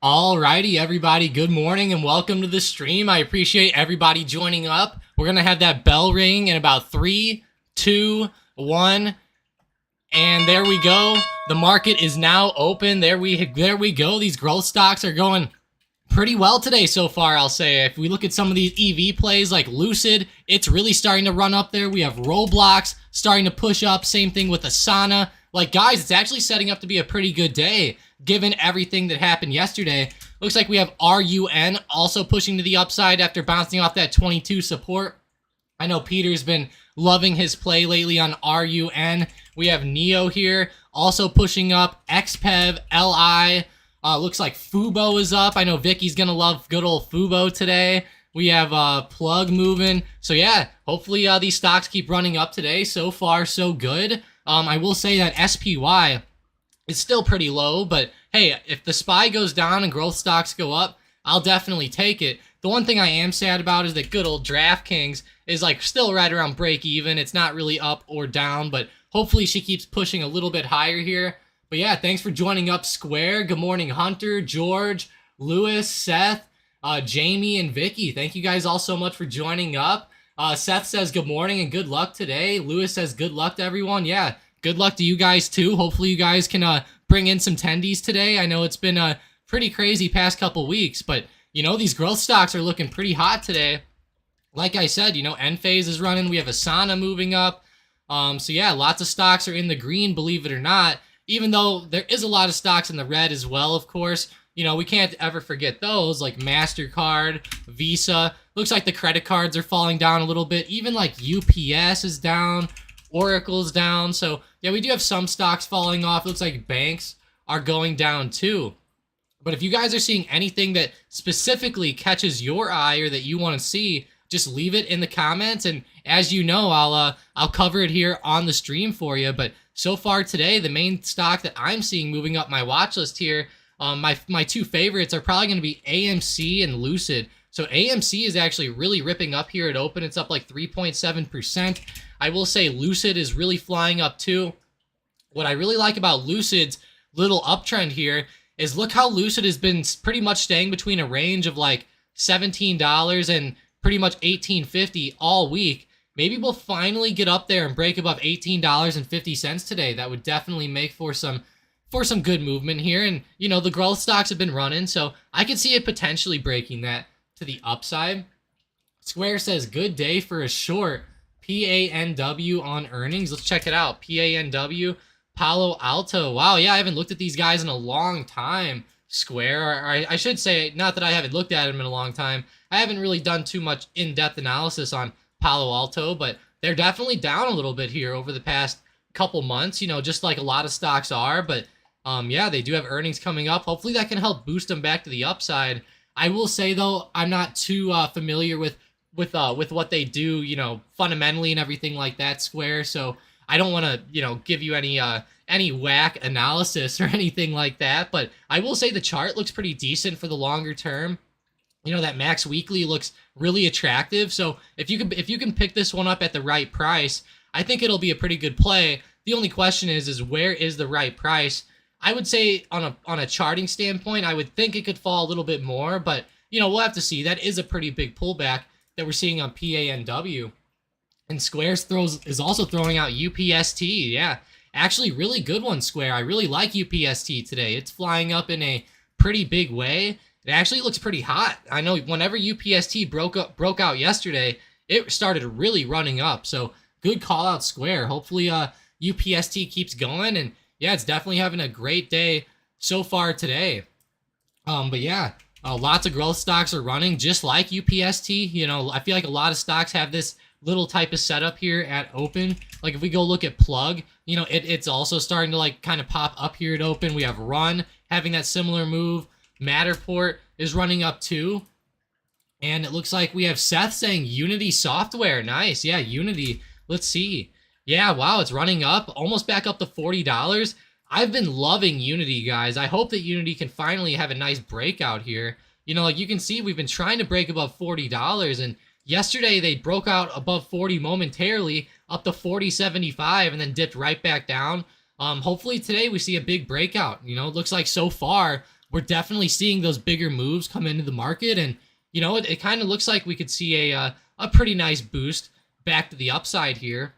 Alrighty, everybody, good morning and welcome to the stream. I appreciate everybody joining up. We're going to have that bell ring in about 3, 2, 1, and there we go. The market is now open. There we go. These growth stocks are going pretty well today so far, I'll say. If we look at some of these EV plays like Lucid, it's really starting to run up there. We have Roblox starting to push up. Same thing with Asana. Like, guys, it's actually setting up to be a pretty good day, given everything that happened yesterday. Looks like we have RUN also pushing to the upside after bouncing off that 22 support. I know Peter's been loving his play lately on RUN. We have Neo here also pushing up. XPEV, LI. Looks like Fubo is up. I know Vicky's going to love good old Fubo today. We have Plug moving. So, yeah, hopefully these stocks keep running up today. So far, so good. I will say that SPY is still pretty low, but hey, if the SPY goes down and growth stocks go up, I'll definitely take it. The one thing I am sad about is that good old DraftKings is like still right around break even. It's not really up or down, but hopefully she keeps pushing a little bit higher here. But yeah, thanks for joining up, Square. Good morning, Hunter, George, Lewis, Seth, Jamie, and Vicky. Thank you guys all so much for joining up. Seth says good morning and good luck today. Lewis says good luck to everyone. Yeah, good luck to you guys too. Hopefully you guys can bring in some tendies today. I know it's been a pretty crazy past couple weeks, but you know, these growth stocks are looking pretty hot today. Like I said, you know, Enphase is running. We have Asana moving up. So yeah, lots of stocks are in the green, believe it or not, even though there is a lot of stocks in the red as well, of course. You know, we can't ever forget those, like MasterCard, Visa. Looks like the credit cards are falling down a little bit. Even like UPS is down, Oracle's down. So yeah, we do have some stocks falling off. Looks like banks are going down too. But if you guys are seeing anything that specifically catches your eye or that you want to see, just leave it in the comments. And as you know, I'll cover it here on the stream for you. But so far today, the main stock that I'm seeing moving up my watch list here, my two favorites are probably going to be AMC and Lucid. So AMC is actually really ripping up here at open. It's up like 3.7%. I will say Lucid is really flying up too. What I really like about Lucid's little uptrend here is look how Lucid has been pretty much staying between a range of like $17 and pretty much $18.50 all week. Maybe we'll finally get up there and break above $18.50 today. That would definitely make for some good movement here. And, you know, the growth stocks have been running, so I could see it potentially breaking that to the upside. Square says, good day for a short. PANW on earnings. Let's check it out. PANW, Palo Alto. Wow, yeah, I haven't looked at these guys in a long time. Square, or I should say, not that I haven't looked at them in a long time. I haven't really done too much in-depth analysis on Palo Alto, but they're definitely down a little bit here over the past couple months, you know, just like a lot of stocks are. But yeah, they do have earnings coming up. Hopefully that can help boost them back to the upside. I will say though, I'm not too familiar with what they do, you know, fundamentally and everything like that, Square. So I don't want to, you know, give you any whack analysis or anything like that. But I will say the chart looks pretty decent for the longer term. You know, that max weekly looks really attractive. So if you can pick this one up at the right price, I think it'll be a pretty good play. The only question is where is the right price? I would say on a charting standpoint, I would think it could fall a little bit more, but you know, we'll have to see. That is a pretty big pullback that we're seeing on PANW. And Square is also throwing out UPST. Yeah, actually really good one, Square. I really like UPST today. It's flying up in a pretty big way. It actually looks pretty hot. I know whenever UPST broke out yesterday, it started really running up. So good call out, Square. Hopefully UPST keeps going, and yeah, it's definitely having a great day so far today. But yeah, lots of growth stocks are running just like UPST. You know, I feel like a lot of stocks have this little type of setup here at open. Like if we go look at Plug, you know, it's also starting to like kind of pop up here at open. We have Run having that similar move. Matterport is running up too. And it looks like we have Seth saying Unity Software. Nice. Yeah, Unity. Let's see. Yeah, wow, it's running up, almost back up to $40. I've been loving Unity, guys. I hope that Unity can finally have a nice breakout here. You know, like you can see, we've been trying to break above $40, and yesterday they broke out above 40 momentarily, up to 40.75, and then dipped right back down. Hopefully today we see a big breakout. You know, it looks like so far we're definitely seeing those bigger moves come into the market. And, you know, it kind of looks like we could see a pretty nice boost back to the upside here.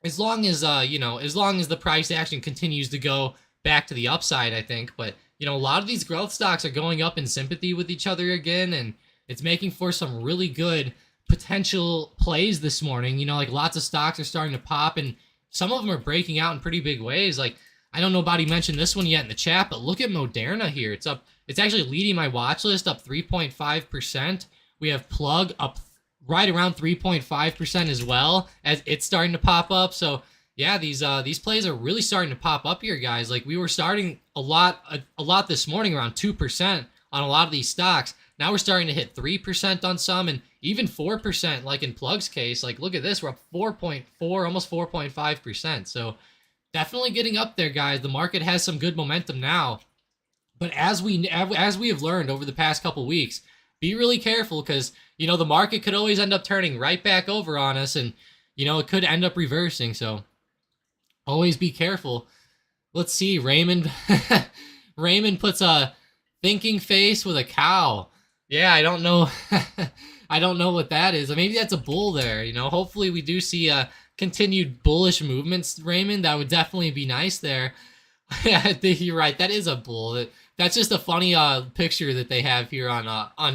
As long as, you know, as long as the price action continues to go back to the upside, I think. But, you know, a lot of these growth stocks are going up in sympathy with each other again, and it's making for some really good potential plays this morning. You know, like lots of stocks are starting to pop, and some of them are breaking out in pretty big ways. Like, I don't know nobody mentioned this one yet in the chat, but look at Moderna here. It's up. It's actually leading my watch list, up 3.5%. We have Plug up right around 3.5% as well, as it's starting to pop up. So yeah, these plays are really starting to pop up here, guys. Like, we were starting a lot this morning, around 2% on a lot of these stocks. Now we're starting to hit 3% on some, and even 4%, like in Plug's case. Like, look at this, we're up 4.4, almost 4.5%. So definitely getting up there, guys. The market has some good momentum now. But as we have learned over the past couple weeks, be really careful, because, you know, the market could always end up turning right back over on us, and, you know, it could end up reversing. So always be careful. Let's see, Raymond. Raymond puts a thinking face with a cow. Yeah, I don't know. I don't know what that is. Maybe that's a bull there. You know, hopefully we do see continued bullish movements, Raymond. That would definitely be nice there. Yeah, you're right. That is a bull. That's just a funny picture that they have here on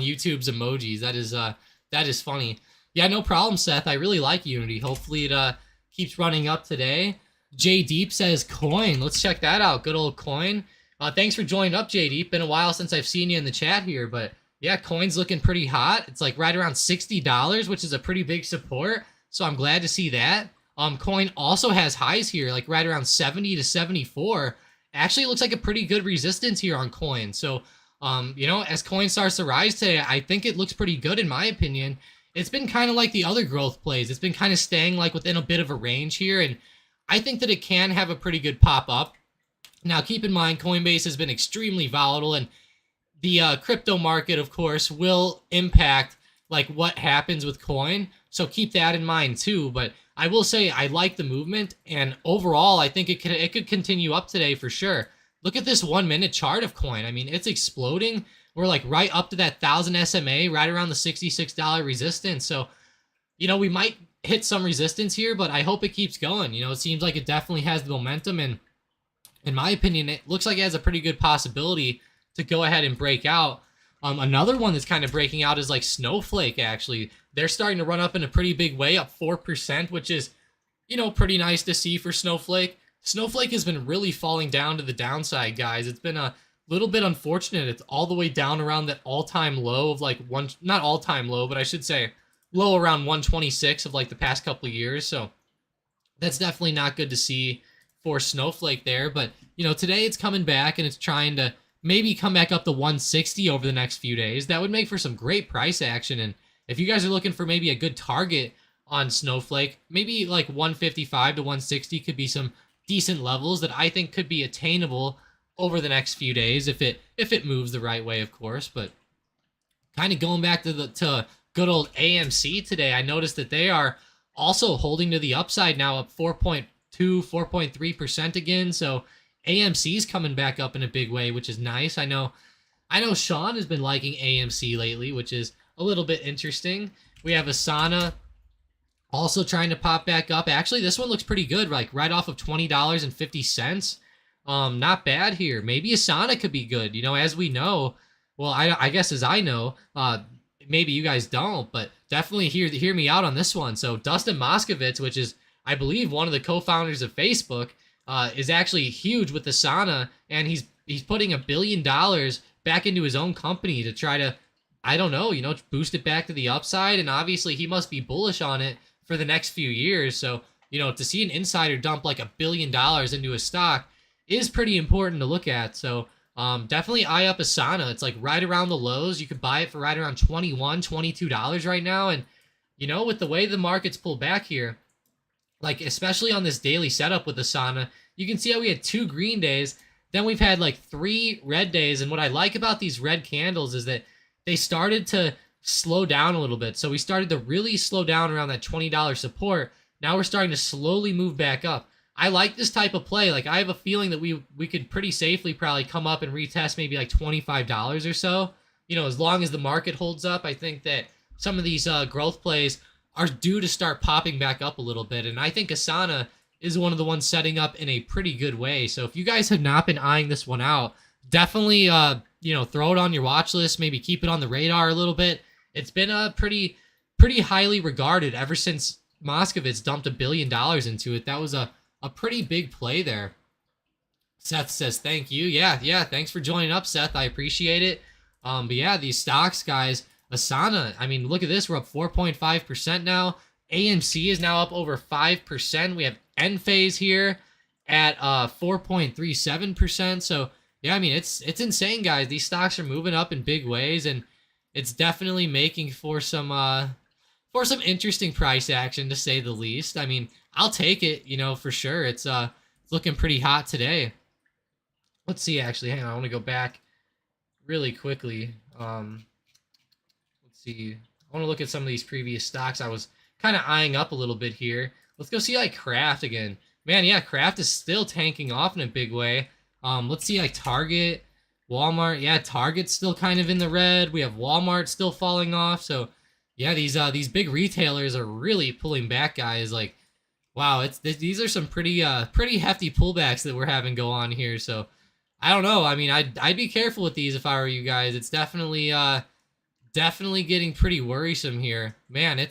YouTube's emojis. That is funny. Yeah, no problem, Seth. I really like Unity. Hopefully it keeps running up today. J Deep says coin. Let's check that out. Good old coin. Thanks for joining up, J Deep. Been a while since I've seen you in the chat here, but yeah, coin's looking pretty hot. It's like right around $60, which is a pretty big support. So I'm glad to see that. Coin also has highs here, like right around 70 to 74. Actually, it looks like a pretty good resistance here on coin. So, you know, as coin starts to rise today, I think it looks pretty good in my opinion. It's been kind of like the other growth plays. It's been kind of staying like within a bit of a range here, and I think that it can have a pretty good pop up. Now, keep in mind, Coinbase has been extremely volatile, and the crypto market, of course, will impact like what happens with coin. So keep that in mind too. But I will say I like the movement, and overall, I think it could continue up today for sure. Look at this 1 minute chart of coin. I mean, it's exploding. We're like right up to that 1,000 SMA, right around the $66 resistance. So, you know, we might hit some resistance here, but I hope it keeps going. You know, it seems like it definitely has the momentum, and in my opinion, it looks like it has a pretty good possibility to go ahead and break out. Another one that's kind of breaking out is like Snowflake, actually. They're starting to run up in a pretty big way, up 4%, which is, you know, pretty nice to see for Snowflake. Snowflake has been really falling down to the downside, guys. It's been a little bit unfortunate. It's all the way down around that all-time low of like not all-time low, but I should say low around 126 of like the past couple of years. So that's definitely not good to see for Snowflake there. But, you know, today it's coming back, and it's trying to maybe come back up to 160 over the next few days. That would make for some great price action. And if you guys are looking for maybe a good target on Snowflake, maybe like 155 to 160 could be some decent levels that I think could be attainable over the next few days if it moves the right way, of course. But kind of going back to good old AMC today, I noticed that they are also holding to the upside now, up 4.2, 4.3% again. So AMC's coming back up in a big way, which is nice. I know Sean has been liking AMC lately, which is a little bit interesting. We have Asana also trying to pop back up. Actually, this one looks pretty good, like right off of $20.50. Not bad here. Maybe Asana could be good. You know, as we know, well, I guess as I know, maybe you guys don't, but definitely hear me out on this one. So Dustin Moskovitz, which is, I believe, one of the co-founders of Facebook, is actually huge with Asana, and he's putting $1 billion back into his own company to try to, I don't know, you know, boost it back to the upside. And obviously he must be bullish on it for the next few years. So, you know, to see an insider dump like $1 billion into a stock is pretty important to look at. So definitely eye up Asana. It's like right around the lows. You could buy it for right around $21, $22 right now. And, you know, with the way the market's pulled back here, like especially on this daily setup with Asana, you can see how we had 2 green days. Then we've had like 3 red days. And what I like about these red candles is that they started to slow down a little bit. So we started to really slow down around that $20 support. Now we're starting to slowly move back up. I like this type of play. Like, I have a feeling that we could pretty safely probably come up and retest maybe like $25 or so. You know, as long as the market holds up, I think that some of these growth plays are due to start popping back up a little bit. And I think Asana is one of the ones setting up in a pretty good way. So if you guys have not been eyeing this one out, definitely, you know, throw it on your watch list. Maybe keep it on the radar a little bit. It's been a pretty highly regarded ever since Moskovitz dumped $1 billion into it. That was a pretty big play there. Seth says, thank you. Yeah, thanks for joining up, Seth. I appreciate it. But yeah, these stocks, guys, Asana, I mean, look at this. We're up 4.5% now. AMC is now up over 5%. We have Enphase here at 4.37%. So, yeah, I mean, it's insane, guys. These stocks are moving up in big ways, and it's definitely making for some interesting price action, to say the least. I mean, I'll take it, you know, for sure. It's looking pretty hot today. Let's see, actually. Hang on, I want to go back really quickly. Let's see. I want to look at some of these previous stocks I was kind of eyeing up a little bit here. Let's go see, like, Kraft again. Man, yeah, Kraft is still tanking off in a big way. Let's see, like, Target, Walmart. Yeah, Target's still kind of in the red. We have Walmart still falling off. So, yeah, these big retailers are really pulling back, guys. Like, wow, these are some pretty hefty pullbacks that we're having go on here. So, I don't know. I mean, I'd be careful with these if I were you guys. It's definitely getting pretty worrisome here. Man,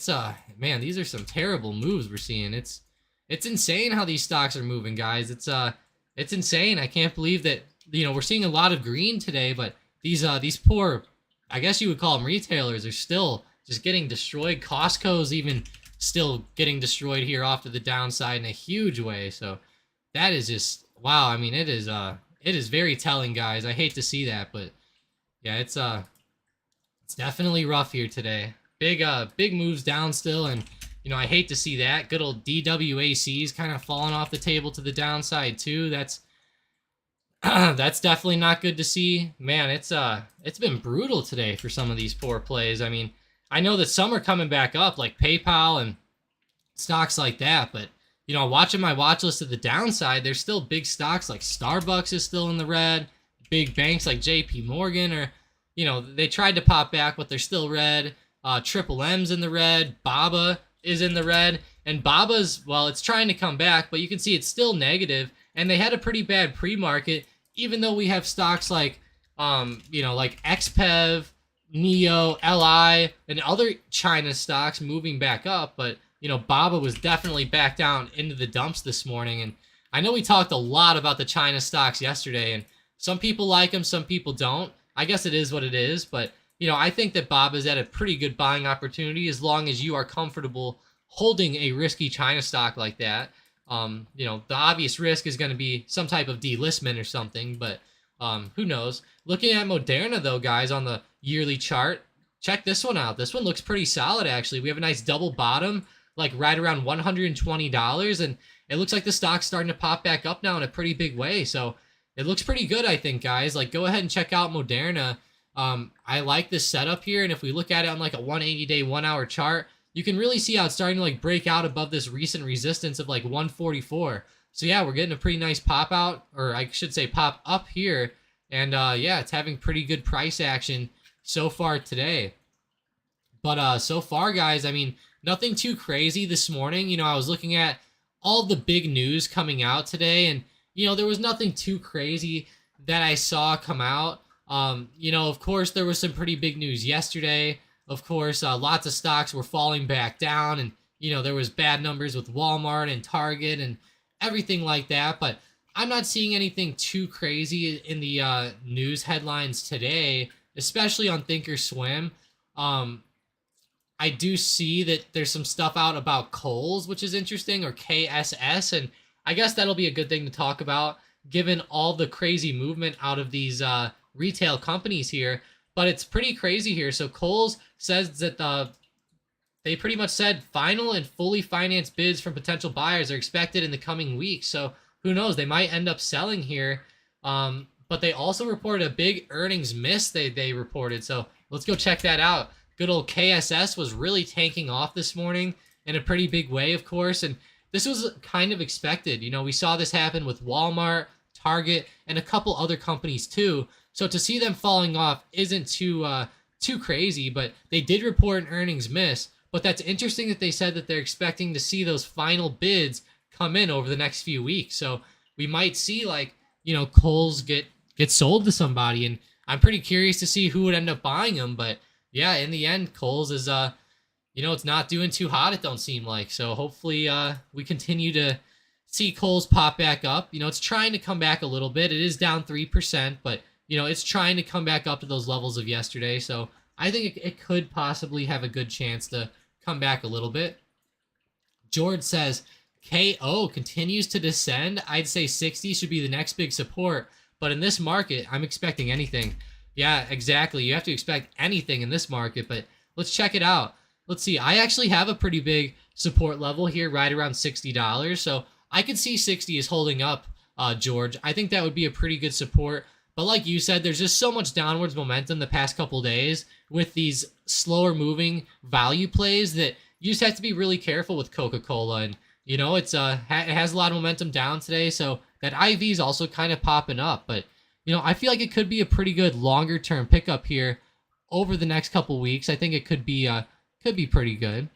man, these are some terrible moves we're seeing. It's insane how these stocks are moving, guys. It's insane. I can't believe that, you know, we're seeing a lot of green today, but these poor, I guess you would call them retailers, are still just getting destroyed. Costco's even still getting destroyed here off to the downside in a huge way. So that is just, wow. I mean, it is very telling, guys. I hate to see that, but yeah, it's definitely rough here today. Big moves down still, and you know, I hate to see that. Good old DWAC's kind of falling off the table to the downside too. That's that's definitely not good to see. Man, it's been brutal today for some of these poor plays. I mean, I know that some are coming back up, like PayPal and stocks like that, but you know, watching my watch list at the downside, there's still big stocks like Starbucks is still in the red. Big banks like JP Morgan are, you know, they tried to pop back, but they're still red. Triple M's in the red. BABA is in the red. And BABA's, well, it's trying to come back, but you can see it's still negative. And they had a pretty bad pre-market, even though we have stocks like, you know, like XPEV, NEO, LI, and other China stocks moving back up. But, you know, BABA was definitely back down into the dumps this morning. And I know we talked a lot about the China stocks yesterday, and some people like them, some people don't. I guess it is what it is, but, you know, I think that BABA is at a pretty good buying opportunity as long as you are comfortable holding a risky China stock like that. You know, the obvious risk is going to be some type of delistment or something, but who knows? Looking at Moderna, though, guys, on the yearly chart, check this one out. This one looks pretty solid, actually. We have a nice double bottom, like right around $120, and it looks like the stock's starting to pop back up now in a pretty big way. So it looks pretty good, I think, guys. Like, go ahead and check out Moderna. I like this setup here, and if we look at it on like a 180-day, 1-hour chart, you can really see how it's starting to like break out above this recent resistance of like 144. So yeah, we're getting a pretty nice pop out, or I should say pop up here, and yeah, it's having pretty good price action so far today. But so far, guys, I mean, nothing too crazy this morning. You know, I was looking at all the big news coming out today, and you know, there was nothing too crazy that I saw come out. You know, of course, there was some pretty big news yesterday. Of course, lots of stocks were falling back down, and, you know, there was bad numbers with Walmart and Target and everything like that. But I'm not seeing anything too crazy in the news headlines today, especially on Thinkorswim. I do see that there's some stuff out about Kohl's, which is interesting, or KSS, and I guess that'll be a good thing to talk about, given all the crazy movement out of these retail companies here. But it's pretty crazy here. So Kohl's says that they pretty much said final and fully financed bids from potential buyers are expected in the coming weeks. So who knows? They might end up selling here. But they also reported a big earnings miss they reported. So let's go check that out. Good old KSS was really tanking off this morning in a pretty big way, of course. And this was kind of expected. You know, we saw this happen with Walmart, Target, and a couple other companies too. So to see them falling off isn't too crazy, but they did report an earnings miss. But that's interesting that they said that they're expecting to see those final bids come in over the next few weeks. So we might see, like, you know, Kohl's get sold to somebody, and I'm pretty curious to see who would end up buying them. But yeah, in the end, Kohl's is you know, it's not doing too hot, it don't seem like. So hopefully we continue to see Kohl's pop back up. You know, it's trying to come back a little bit. It is down 3%, but you know, it's trying to come back up to those levels of yesterday. So I think it could possibly have a good chance to come back a little bit. George says, KO continues to descend. I'd say 60 should be the next big support. But in this market, I'm expecting anything. Yeah, exactly. You have to expect anything in this market. But let's check it out. Let's see. I actually have a pretty big support level here right around $60. So I could see 60 is holding up, George. I think that would be a pretty good support. But like you said, there's just so much downwards momentum the past couple days with these slower moving value plays that you just have to be really careful with Coca-Cola. And, you know, it has a lot of momentum down today. So that IV is also kind of popping up. But, you know, I feel like it could be a pretty good longer term pickup here over the next couple weeks. I think it could be pretty good.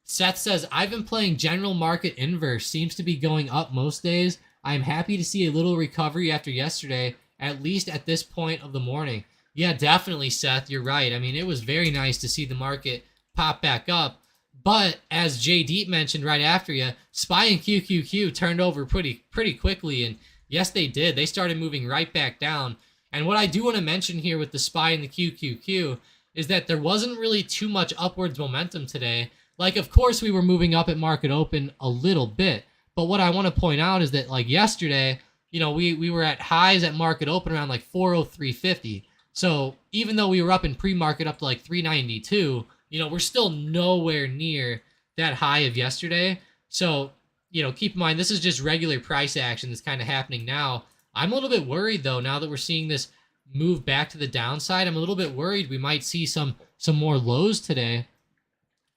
Seth says, I've been playing general market inverse. Seems to be going up most days. I'm happy to see a little recovery after yesterday, at least at this point of the morning. Yeah, definitely, Seth. You're right. I mean, it was very nice to see the market pop back up. But as J Deep mentioned right after you, SPY and QQQ turned over pretty quickly. And yes, they did. They started moving right back down. And what I do want to mention here with the SPY and the QQQ is that there wasn't really too much upwards momentum today. Like, of course, we were moving up at market open a little bit. But what I want to point out is that, like, yesterday, you know, we were at highs at market open around like 403.50. So even though we were up in pre-market up to like 392, you know, we're still nowhere near that high of yesterday. So, you know, keep in mind, this is just regular price action that's kind of happening now. I'm a little bit worried, though, now that we're seeing this move back to the downside. I'm a little bit worried we might see some more lows today.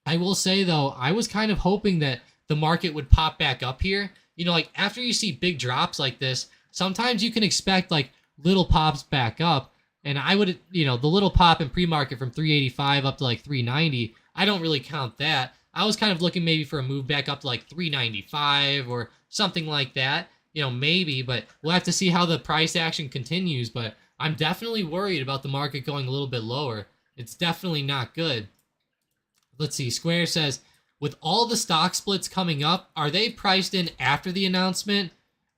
I will say, though, I was kind of hoping that the market would pop back up here. You know, like, after you see big drops like this, sometimes you can expect, like, little pops back up. And I would, you know, the little pop in pre-market from 385 up to, like, 390, I don't really count that. I was kind of looking maybe for a move back up to, like, 395 or something like that. You know, maybe, but we'll have to see how the price action continues. But I'm definitely worried about the market going a little bit lower. It's definitely not good. Let's see. Square says, with all the stock splits coming up, are they priced in after the announcement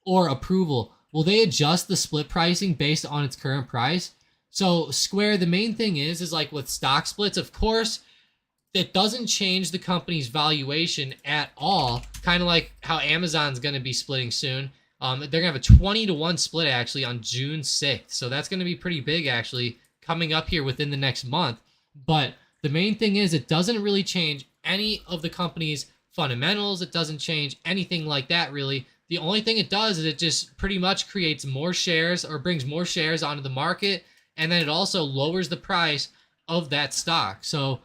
or approval? Will they adjust the split pricing based on its current price? So Square, the main thing is like with stock splits, of course, it doesn't change the company's valuation at all. Kind of like how Amazon's going to be splitting soon. They're going to have a 20-to-1 split actually on June 6th. So that's going to be pretty big actually coming up here within the next month. But the main thing is it doesn't really change any of the company's fundamentals. It doesn't change anything like that really. The only thing it does is it just pretty much creates more shares or brings more shares onto the market. And then it also lowers the price of that stock. So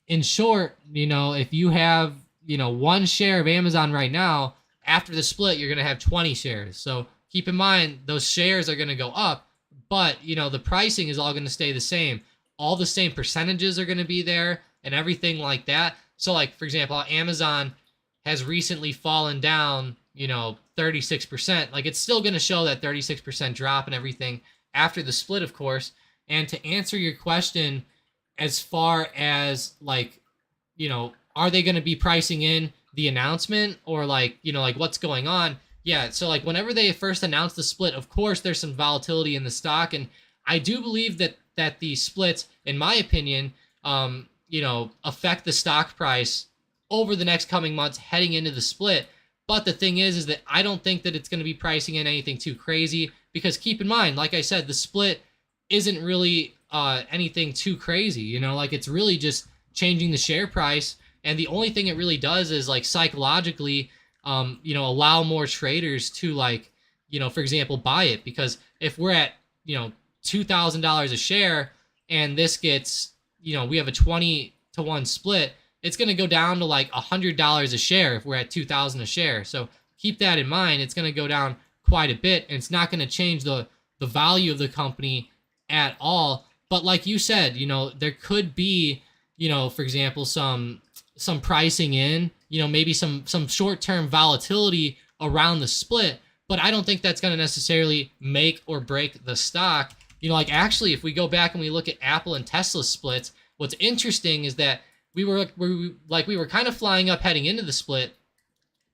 in short, you know, if you have, you know, 1 share of Amazon right now, after the split, you're going to have 20 shares. So keep in mind, those shares are going to go up, but, you know, the pricing is all going to stay the same. All the same percentages are going to be there and everything like that. So, like, for example, Amazon has recently fallen down, you know, 36%. Like, it's still going to show that 36% drop and everything after the split, of course. And to answer your question, as far as, like, you know, are they going to be pricing in the announcement or, like, you know, like what's going on? Yeah, so, like, whenever they first announced the split, of course, there's some volatility in the stock. And I do believe that the splits, in my opinion, you know, affect the stock price over the next coming months heading into the split. But the thing is that I don't think that it's going to be pricing in anything too crazy because keep in mind, like I said, the split isn't really anything too crazy, you know, like it's really just changing the share price. And the only thing it really does is like psychologically, you know, allow more traders to like, you know, for example, buy it. Because if we're at, you know, $2,000 a share and this gets, you know, we have a 20-to-1 split, it's going to go down to like $100 a share if we're at 2,000 a share. So keep that in mind. It's going to go down quite a bit, and it's not going to change the value of the company at all. But like you said, you know, there could be, you know, for example, some pricing in, you know, maybe some short-term volatility around the split, but I don't think that's going to necessarily make or break the stock. You know, like actually, if we go back and we look at Apple and Tesla splits, what's interesting is that we were kind of flying up heading into the split,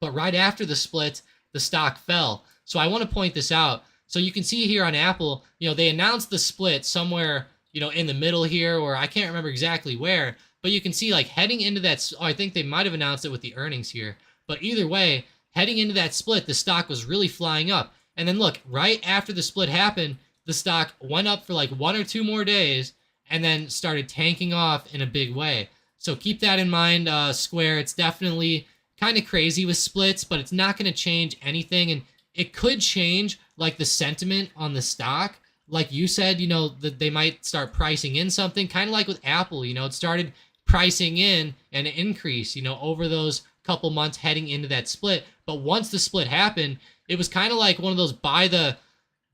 but right after the split, the stock fell. So I want to point this out. So you can see here on Apple, you know, they announced the split somewhere, you know, in the middle here, or I can't remember exactly where, but you can see like heading into that, I think they might have announced it with the earnings here, but either way, heading into that split, the stock was really flying up. And then look, right after the split happened, the stock went up for like 1 or 2 more days and then started tanking off in a big way. So keep that in mind, Square. It's definitely kind of crazy with splits, but it's not going to change anything. And it could change like the sentiment on the stock. Like you said, you know, that they might start pricing in something, kind of like with Apple. You know, it started pricing in an increase, you know, over those couple months heading into that split. But once the split happened, it was kind of like one of those buy the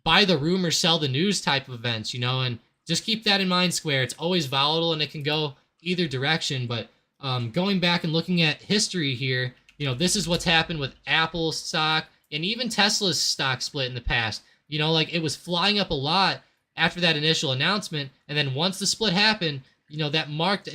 rumor, sell the news type of events, you know. And just keep that in mind, Square. It's always volatile and it can go either direction. But going back and looking at history here, you know, this is what's happened with Apple stock and even Tesla's stock split in the past. You know, like it was flying up a lot after that initial announcement, and then once the split happened, you know, that marked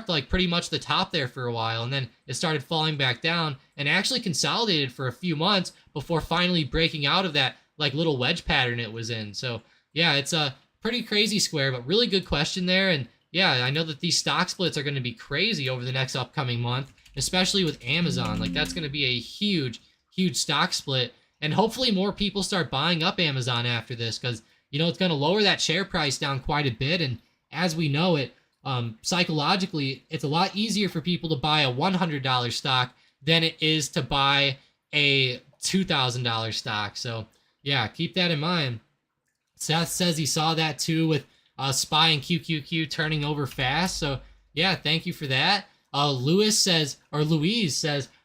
like pretty much the top there for a while, and then it started falling back down and actually consolidated for a few months before finally breaking out of that like little wedge pattern it was in. So yeah, it's a pretty crazy, Square, but really good question there. And yeah, I know that these stock splits are going to be crazy over the next upcoming month, especially with Amazon. Like that's going to be a huge stock split. And hopefully more people start buying up Amazon after this, because, you know, it's going to lower that share price down quite a bit. And as we know it, psychologically, it's a lot easier for people to buy a $100 stock than it is to buy a $2,000 stock. So yeah, keep that in mind. Seth says he saw that too with SPY and QQQ turning over fast. So yeah, thank you for that. Louise says,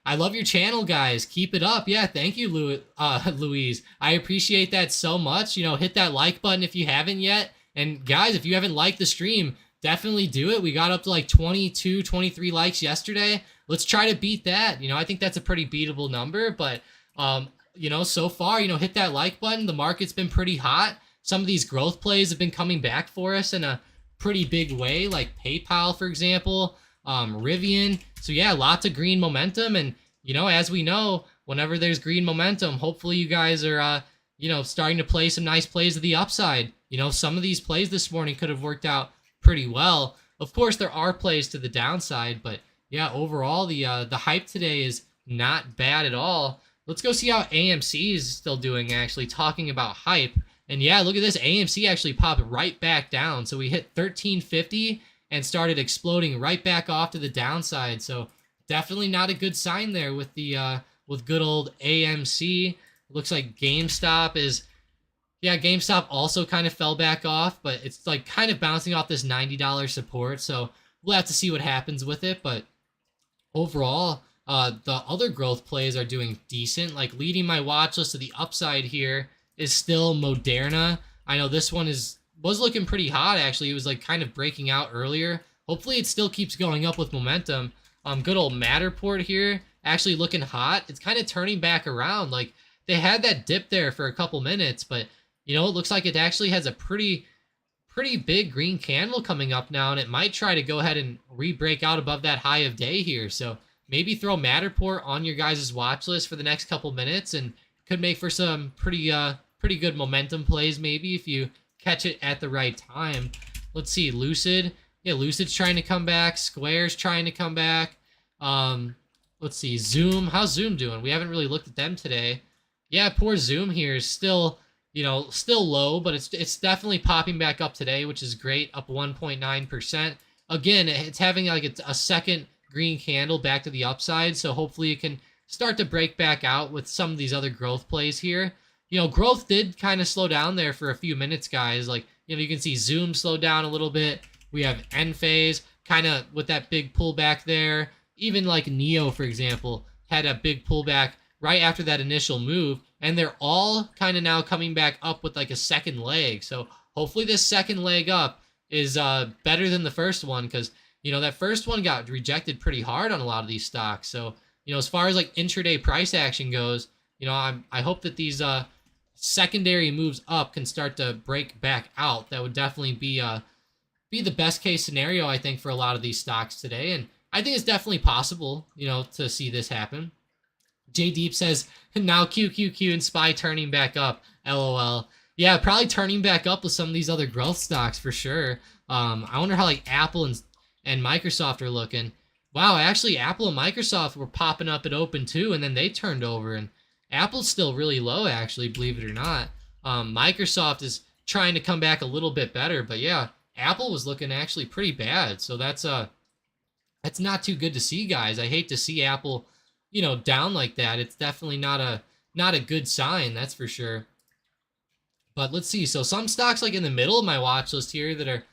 I love your channel, guys. Keep it up. Yeah, thank you, Louise. I appreciate that so much. You know, hit that like button if you haven't yet. And guys, if you haven't liked the stream, definitely do it. We got up to like 22, 23 likes yesterday. Let's try to beat that. You know, I think that's a pretty beatable number. But, you know, so far, you know, hit that like button. The market's been pretty hot. Some of these growth plays have been coming back for us in a pretty big way, like PayPal, for example. Rivian. So yeah, lots of green momentum. And, you know, as we know, whenever there's green momentum, hopefully you guys are, you know, starting to play some nice plays to the upside. You know, some of these plays this morning could have worked out pretty well. Of course, there are plays to the downside, but yeah, overall, the hype today is not bad at all. Let's go see how AMC is still doing, actually, talking about hype. And yeah, look at this. AMC actually popped right back down. So we hit 1350 and started exploding right back off to the downside. So definitely not a good sign there with the with good old AMC. Looks like GameStop also kind of fell back off, but it's like kind of bouncing off this $90 support. So we'll have to see what happens with it. But overall, the other growth plays are doing decent. Like leading my watch list to the upside here is still Moderna. I know this one was looking pretty hot, actually. It was like kind of breaking out earlier. Hopefully it still keeps going up with momentum. Good old Matterport here, actually looking hot. It's kind of turning back around. Like they had that dip there for a couple minutes, but you know, it looks like it actually has a pretty big green candle coming up now, and it might try to go ahead and re-break out above that high of day here. So maybe throw Matterport on your guys' watch list for the next couple minutes, and could make for some pretty good momentum plays maybe if you catch it at the right time. Let's see, Lucid. Yeah, Lucid's trying to come back. Square's trying to come back. Let's see, Zoom. How's Zoom doing? We haven't really looked at them today. Yeah, poor Zoom here is still, you know, still low, but it's definitely popping back up today, which is great, up 1.9%. Again, it's having like a second green candle back to the upside, so hopefully it can start to break back out with some of these other growth plays here. You know, growth did kind of slow down there for a few minutes, guys. Like, you know, you can see Zoom slow down a little bit. We have Enphase kind of with that big pullback there. Even like Neo, for example, had a big pullback right after that initial move, and they're all kind of now coming back up with like a second leg. So hopefully this second leg up is better than the first one, because that first one got rejected pretty hard on a lot of these stocks. So as far as like intraday price action goes, I hope that these secondary moves up can start to break back out. That would definitely be the best case scenario, I think, for a lot of these stocks today. And I think it's definitely possible, to see this happen. J Deep says, now QQQ and SPY turning back up. LOL. Yeah, probably turning back up with some of these other growth stocks for sure. I wonder how like Apple and Microsoft are looking. Wow, actually Apple and Microsoft were popping up at open too, and then they turned over, and Apple's still really low actually, believe it or not. Microsoft is trying to come back a little bit better, but yeah, Apple was looking actually pretty bad. So that's not too good to see, guys. I hate to see Apple, down like that. It's definitely not a good sign, that's for sure. But let's see. So some stocks like in the middle of my watch list here that are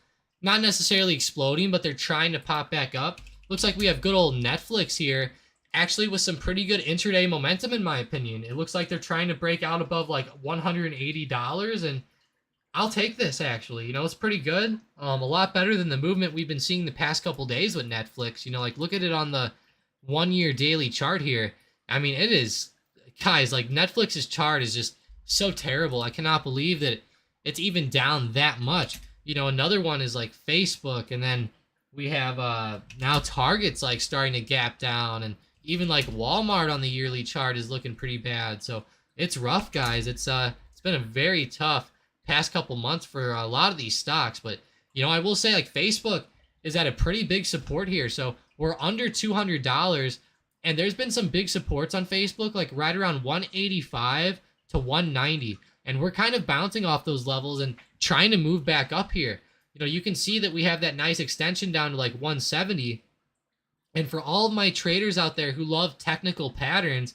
not necessarily exploding, but they're trying to pop back up. Looks like we have good old Netflix here, actually with some pretty good intraday momentum in my opinion. It looks like they're trying to break out above like $180, and I'll take this actually. It's pretty good. A lot better than the movement we've been seeing the past couple days with Netflix. Like look at it on the 1 year daily chart here. I mean, it is, guys, like Netflix's chart is just so terrible. I cannot believe that it's even down that much. Another one is like Facebook, and then we have now Target's like starting to gap down, and even like Walmart on the yearly chart is looking pretty bad. So it's rough, guys. It's been a very tough past couple months for a lot of these stocks. But I will say like Facebook is at a pretty big support here. So we're under $200, and there's been some big supports on Facebook, like right around 185 to 190, and we're kind of bouncing off those levels and trying to move back up here. You can see that we have that nice extension down to like 170. And for all of my traders out there who love technical patterns,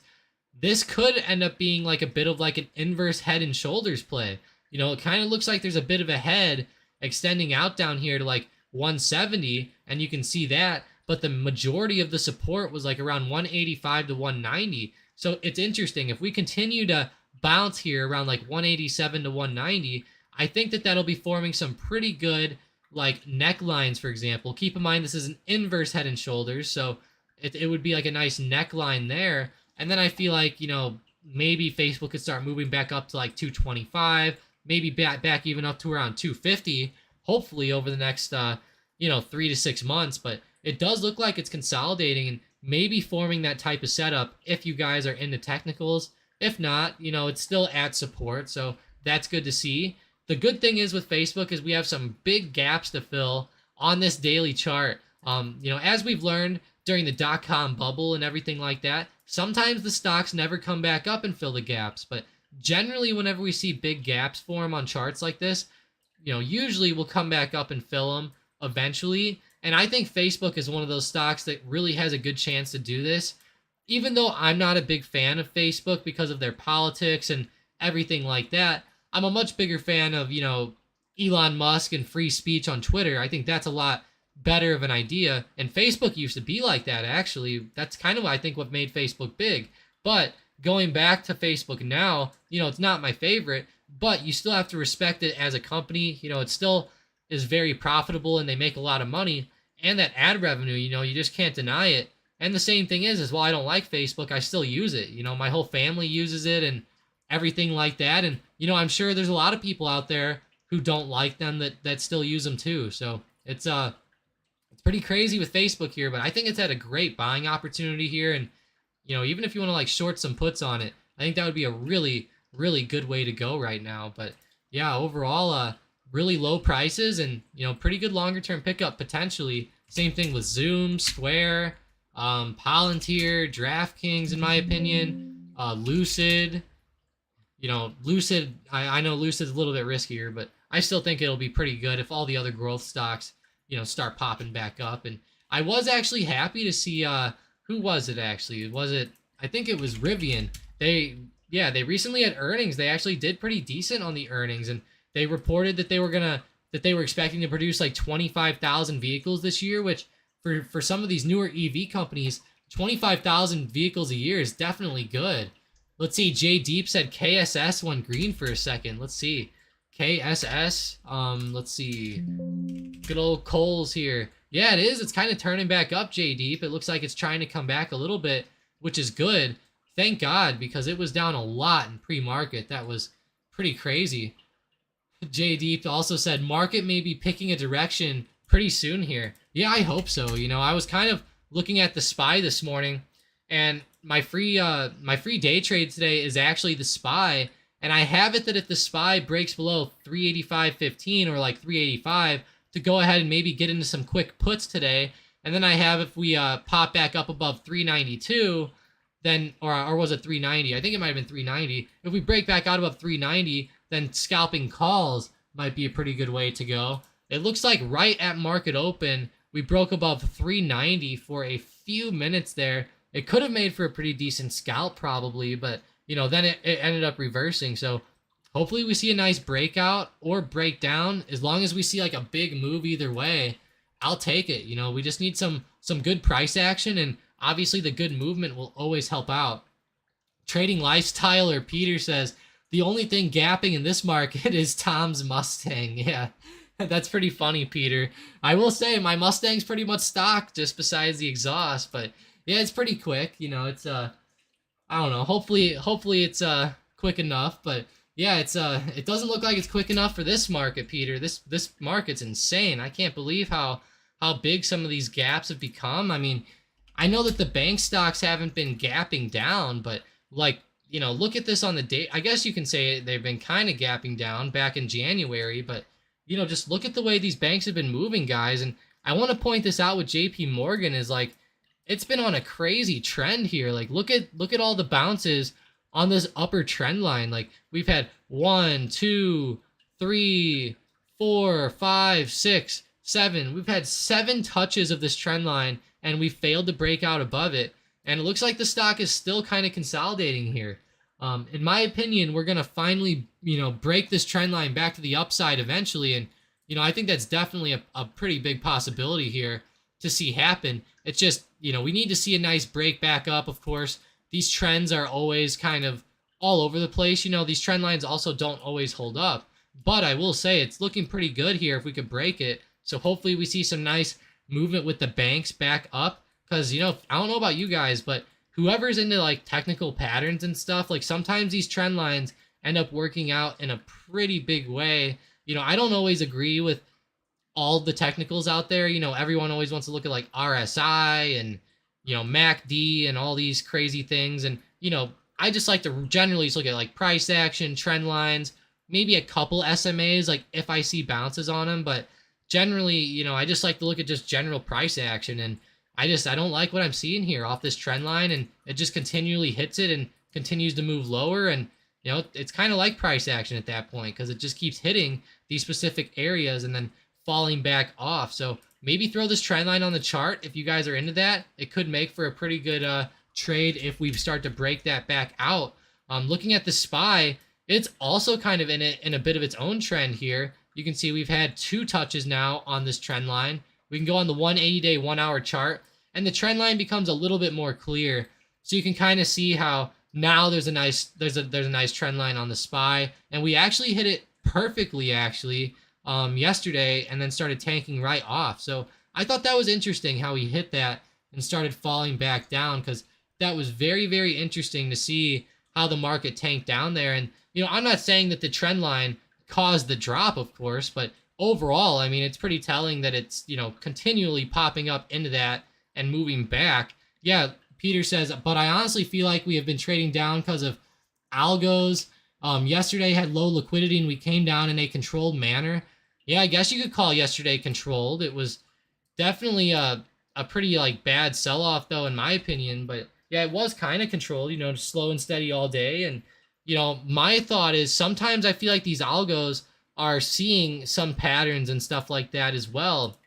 this could end up being like a bit of like an inverse head and shoulders play. It kind of looks like there's a bit of a head extending out down here to like 170, and you can see that, but the majority of the support was like around 185 to 190. So it's interesting. If we continue to bounce here around like 187 to 190, I think that that'll be forming some pretty good like necklines, for example. Keep in mind this is an inverse head and shoulders, so it would be like a nice neckline there. And then I feel like maybe Facebook could start moving back up to like 225, maybe back even up to around 250, hopefully over the next 3 to 6 months. But it does look like it's consolidating and maybe forming that type of setup if you guys are into technicals. If not, it's still at support, so that's good to see. The good thing is with Facebook is we have some big gaps to fill on this daily chart. As we've learned during the dot-com bubble and everything like that, sometimes the stocks never come back up and fill the gaps. But generally, whenever we see big gaps form on charts like this, usually we'll come back up and fill them eventually. And I think Facebook is one of those stocks that really has a good chance to do this. Even though I'm not a big fan of Facebook because of their politics and everything like that, I'm a much bigger fan of, Elon Musk and free speech on Twitter. I think that's a lot better of an idea. And Facebook used to be like that, actually. That's kind of, I think, what made Facebook big. But going back to Facebook now, it's not my favorite, but you still have to respect it as a company. It still is very profitable and they make a lot of money. And that ad revenue, you just can't deny it. And the same thing is while I don't like Facebook, I still use it. My whole family uses it and everything like that. And, I'm sure there's a lot of people out there who don't like them that still use them too. So it's pretty crazy with Facebook here, but I think it's had a great buying opportunity here. And, even if you want to like short some puts on it, I think that would be a really, really good way to go right now. But yeah, overall, really low prices and, pretty good longer term pickup potentially. Same thing with Zoom, Square, Palantir, DraftKings, in my opinion, Lucid. Lucid, I know Lucid's a little bit riskier, but I still think it'll be pretty good if all the other growth stocks, start popping back up. And I was actually happy to see, who was it actually? I think it was Rivian. They recently had earnings. They actually did pretty decent on the earnings, and they reported that they were expecting to produce like 25,000 vehicles this year, which for some of these newer EV companies, 25,000 vehicles a year is definitely good. Let's see, Jay Deep said KSS went green for a second. Let's see. KSS, let's see. Good old Coles here. Yeah, it is. It's kind of turning back up, Jay Deep. It looks like it's trying to come back a little bit, which is good. Thank God, because it was down a lot in pre-market. That was pretty crazy. Jay Deep also said market may be picking a direction pretty soon here. Yeah, I hope so. You know, I was kind of looking at the SPY this morning, and my free day trade today is actually the SPY, and I have it that if the SPY breaks below 385.15 or like 385, to go ahead and maybe get into some quick puts today. And then I have, if we pop back up above 392, then, or was it 390? I think it might have been 390. If we break back out above 390, then scalping calls might be a pretty good way to go. It looks like right at market open, we broke above 390 for a few minutes there. It could have made for a pretty decent scalp probably, but you know, then it ended up reversing. So hopefully we see a nice breakout or breakdown. As long as we see like a big move either way, I'll take it. You know, we just need some good price action, and obviously the good movement will always help out. Trading Lifestyle or Peter says, the only thing gapping in this market is Tom's Mustang. Yeah, that's pretty funny, Peter. I will say my Mustang's pretty much stock just besides the exhaust, but yeah, it's pretty quick. You know, it's I don't know. Hopefully it's quick enough, but yeah, it's it doesn't look like it's quick enough for this market, Peter. This market's insane. I can't believe how big some of these gaps have become. I mean, I know that the bank stocks haven't been gapping down, but like, you know, look at this on the date. I guess you can say they've been kind of gapping down back in January, but you know, just look at the way these banks have been moving, guys. And I want to point this out with JP Morgan is like, it's been on a crazy trend here. Like, look at all the bounces on this upper trend line. Like, we've had 1, 2, 3, 4, 5, 6, 7. We've had 7 touches of this trend line, and we failed to break out above it. And it looks like the stock is still kind of consolidating here. In my opinion, we're going to finally, you know, break this trend line back to the upside eventually. And, you know, I think that's definitely a pretty big possibility here to see happen. It's just, you know, we need to see a nice break back up, of course. These trends are always kind of all over the place. You know, these trend lines also don't always hold up. But I will say it's looking pretty good here if we could break it. So hopefully we see some nice movement with the banks back up. Because, you know, I don't know about you guys, but whoever's into like technical patterns and stuff, like sometimes these trend lines end up working out in a pretty big way. You know, I don't always agree with all the technicals out there. You know, everyone always wants to look at like RSI and, you know, MACD and all these crazy things. And, you know, I just like to generally just look at like price action, trend lines, maybe a couple SMAs, like if I see bounces on them. But generally, you know, I just like to look at just general price action. And I don't like what I'm seeing here off this trend line, and it just continually hits it and continues to move lower. And, you know, it's kind of like price action at that point because it just keeps hitting these specific areas and then falling back off. So maybe throw this trend line on the chart if you guys are into that. It could make for a pretty good trade if we start to break that back out. Looking at the SPY, it's also kind of in a bit of its own trend here. You can see we've had 2 touches now on this trend line. We can go on the 180-day 1-hour chart, and the trend line becomes a little bit more clear. So you can kind of see how now there's a nice trend line on the SPY, and we actually hit it perfectly actually yesterday, and then started tanking right off. So I thought that was interesting how he hit that and started falling back down, because that was very, very interesting to see how the market tanked down there. And, you know, I'm not saying that the trend line caused the drop, of course, but overall, I mean, it's pretty telling that it's, you know, continually popping up into that and moving back. Yeah, Peter says, but I honestly feel like we have been trading down because of algos. Yesterday had low liquidity and we came down in a controlled manner. Yeah, I guess you could call yesterday controlled. It was definitely a pretty like bad sell-off though, in my opinion. But yeah, it was kind of controlled, you know, slow and steady all day. And, you know, my thought is sometimes I feel like these algos are seeing some patterns and stuff like that as well,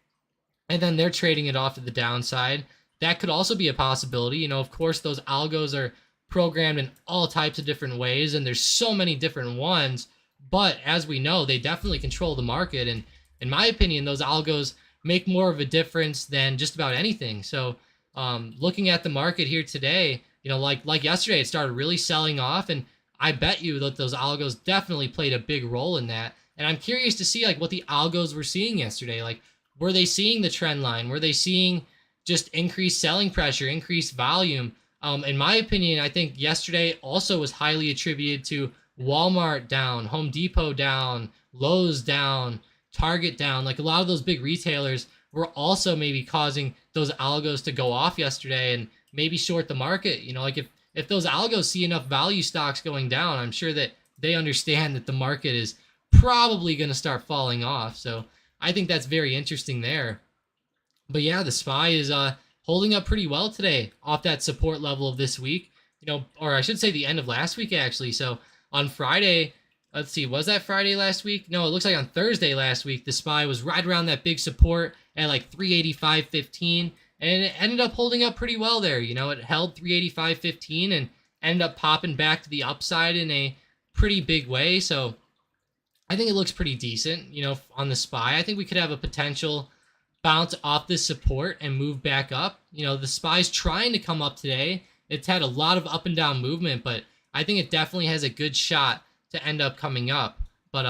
and then they're trading it off to the downside. That could also be a possibility. You know, of course, those algos are programmed in all types of different ways, and there's so many different ones, but as we know, they definitely control the market. And in my opinion, those algos make more of a difference than just about anything. So looking at the market here today, like yesterday, it started really selling off, and I bet you that those algos definitely played a big role in that. And I'm curious to see like what the algos were seeing yesterday. Like, were they seeing the trend line? Were they seeing just increased selling pressure, increased volume? In my opinion, I think yesterday also was highly attributed to Walmart down, Home Depot down, Lowe's down, Target down. Like, a lot of those big retailers were also maybe causing those algos to go off yesterday and maybe short the market. Like, if those algos see enough value stocks going down, I'm sure that they understand that the market is probably going to start falling off. So I think that's very interesting there. But yeah, the SPY is holding up pretty well today off that support level of this week, or I should say the end of last week, actually. So on Friday, let's see, was that Friday last week? No, it looks like on Thursday last week, the SPY was right around that big support at like 385.15, and it ended up holding up pretty well there. It held 385.15 and ended up popping back to the upside in a pretty big way. So I think it looks pretty decent, on the SPY. I think we could have a potential bounce off this support and move back up. The SPY's trying to come up today. It's had a lot of up and down movement, but I think it definitely has a good shot to end up coming up. But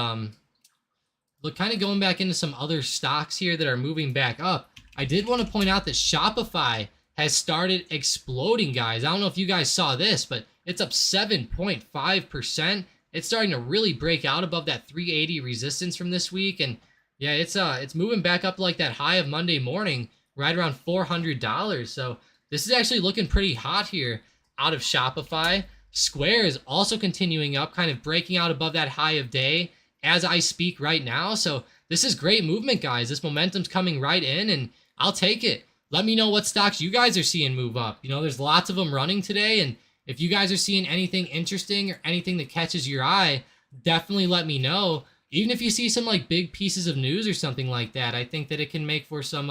look, kind of going back into some other stocks here that are moving back up, I did want to point out that Shopify has started exploding, guys. I don't know if you guys saw this, but it's up 7.5%. It's starting to really break out above that 380 resistance from this week, and yeah, it's moving back up like that high of Monday morning, right around $400. So this is actually looking pretty hot here out of Shopify. Square is also continuing up, kind of breaking out above that high of day as I speak right now. So this is great movement, guys. This momentum's coming right in, and I'll take it. Let me know what stocks you guys are seeing move up. There's lots of them running today, and if you guys are seeing anything interesting or anything that catches your eye, definitely let me know. Even if you see some like big pieces of news or something like that, I think that it can make for some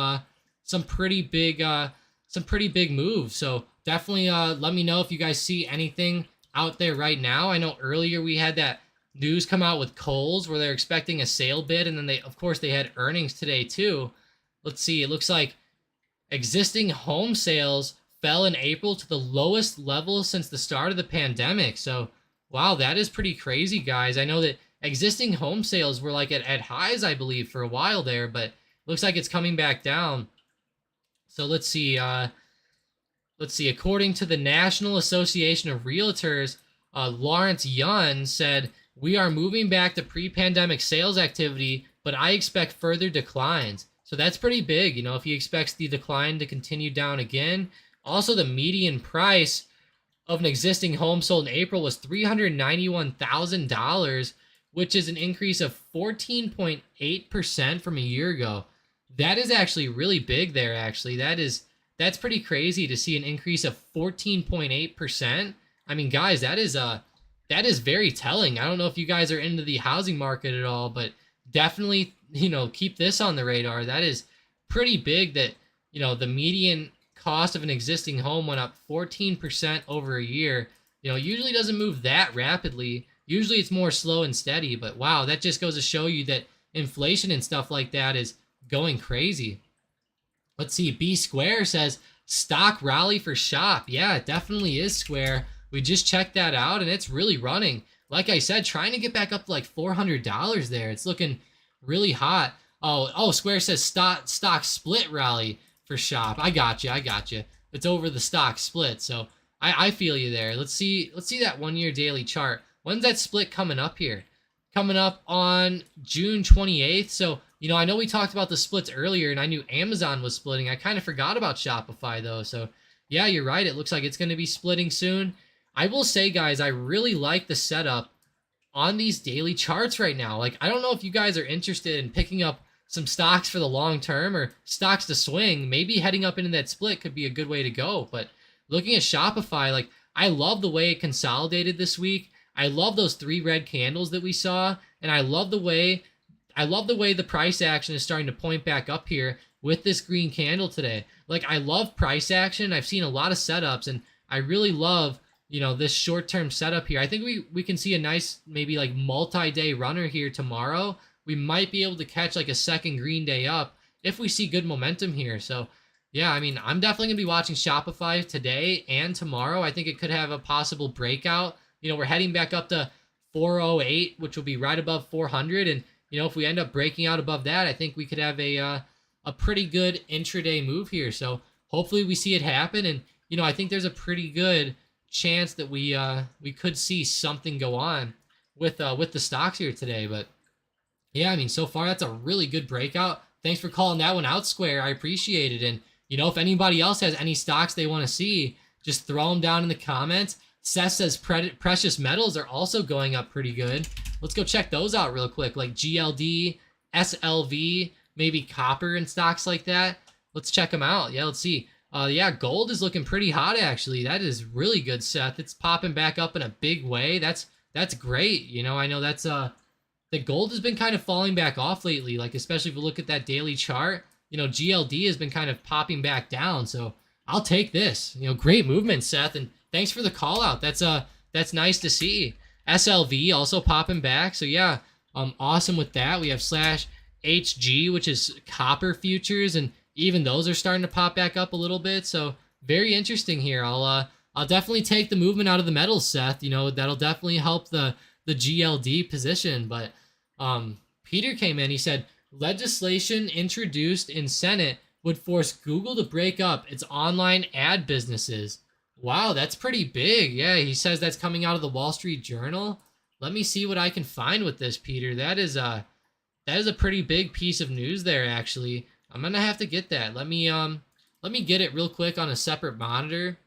pretty big moves. So definitely let me know if you guys see anything out there right now. I know earlier we had that news come out with Kohl's where they're expecting a sale bid, and then they had earnings today too. Let's see. It looks like existing home sales fell in April to the lowest level since the start of the pandemic. So wow, that is pretty crazy, guys. I know that existing home sales were like at highs, I believe, for a while there, but looks like it's coming back down. So let's see. According to the National Association of Realtors, Lawrence Yun said, "We are moving back to pre-pandemic sales activity, but I expect further declines." So that's pretty big, if he expects the decline to continue down again. Also, the median price of an existing home sold in April was $391,000, which is an increase of 14.8% from a year ago. That is actually really big there, actually. That's pretty crazy to see an increase of 14.8%. I mean, guys, that is very telling. I don't know if you guys are into the housing market at all, but definitely, keep this on the radar. That is pretty big that, the median cost of an existing home went up 14% over a year. Usually doesn't move that rapidly. Usually it's more slow and steady, but wow, that just goes to show you that inflation and stuff like that is going crazy. Let's see, B Square says, stock rally for Shop. Yeah, it definitely is Square. We just checked that out, and it's really running. Like I said, trying to get back up to like $400 there. It's looking really hot. Oh, Square says stock split rally for Shop. I got you. It's over the stock split, so I feel you there. Let's see that 1 year daily chart. When's that split coming up here? Coming up on June 28th. So, I know we talked about the splits earlier, and I knew Amazon was splitting. I kind of forgot about Shopify, though. So, yeah, you're right. It looks like it's going to be splitting soon. I will say, guys, I really like the setup on these daily charts right now. Like, I don't know if you guys are interested in picking up some stocks for the long term or stocks to swing. Maybe heading up into that split could be a good way to go. But looking at Shopify, like, I love the way it consolidated this week. I love those 3 red candles that we saw, and I love the way the price action is starting to point back up here with this green candle today. Like, I love price action. I've seen a lot of setups, and I really love, this short-term setup here. I think we can see a nice, maybe like multi-day runner here tomorrow. We might be able to catch like a second green day up if we see good momentum here. So yeah, I mean, I'm definitely gonna be watching Shopify today and tomorrow. I think it could have a possible breakout. You know, we're heading back up to 408, which will be right above 400, and you know, if we end up breaking out above that, I think we could have a pretty good intraday move here. So hopefully we see it happen, and you know, I think there's a pretty good chance that we could see something go on with the stocks here today. But yeah, I mean, so far that's a really good breakout. Thanks for calling that one out, Square. I appreciate it. And you know, if anybody else has any stocks they want to see, just throw them down in the comments. Seth says precious metals are also going up pretty good. Let's go check those out real quick, like GLD, SLV, maybe copper and stocks like that. Let's check them out. Yeah, let's see. Yeah, gold is looking pretty hot, actually. That is really good, Seth. It's popping back up in a big way. That's great. You know, I know that's the gold has been kind of falling back off lately, like especially if you look at that daily chart. You know, GLD has been kind of popping back down, so I'll take this. You know, great movement, Seth, and thanks for the call out. That's nice to see. SLV also popping back, so yeah, awesome with that. We have slash HG, which is copper futures, and even those are starting to pop back up a little bit. So very interesting here. I'll definitely take the movement out of the metals, Seth. You know, that'll definitely help the GLD position. But Peter came in. He said legislation introduced in Senate would force Google to break up its online ad businesses. Wow, that's pretty big. Yeah, he says that's coming out of the Wall Street Journal. Let me see what I can find with this, Peter. That is a pretty big piece of news there, actually. I'm gonna have to get that. Let me get it real quick on a separate monitor,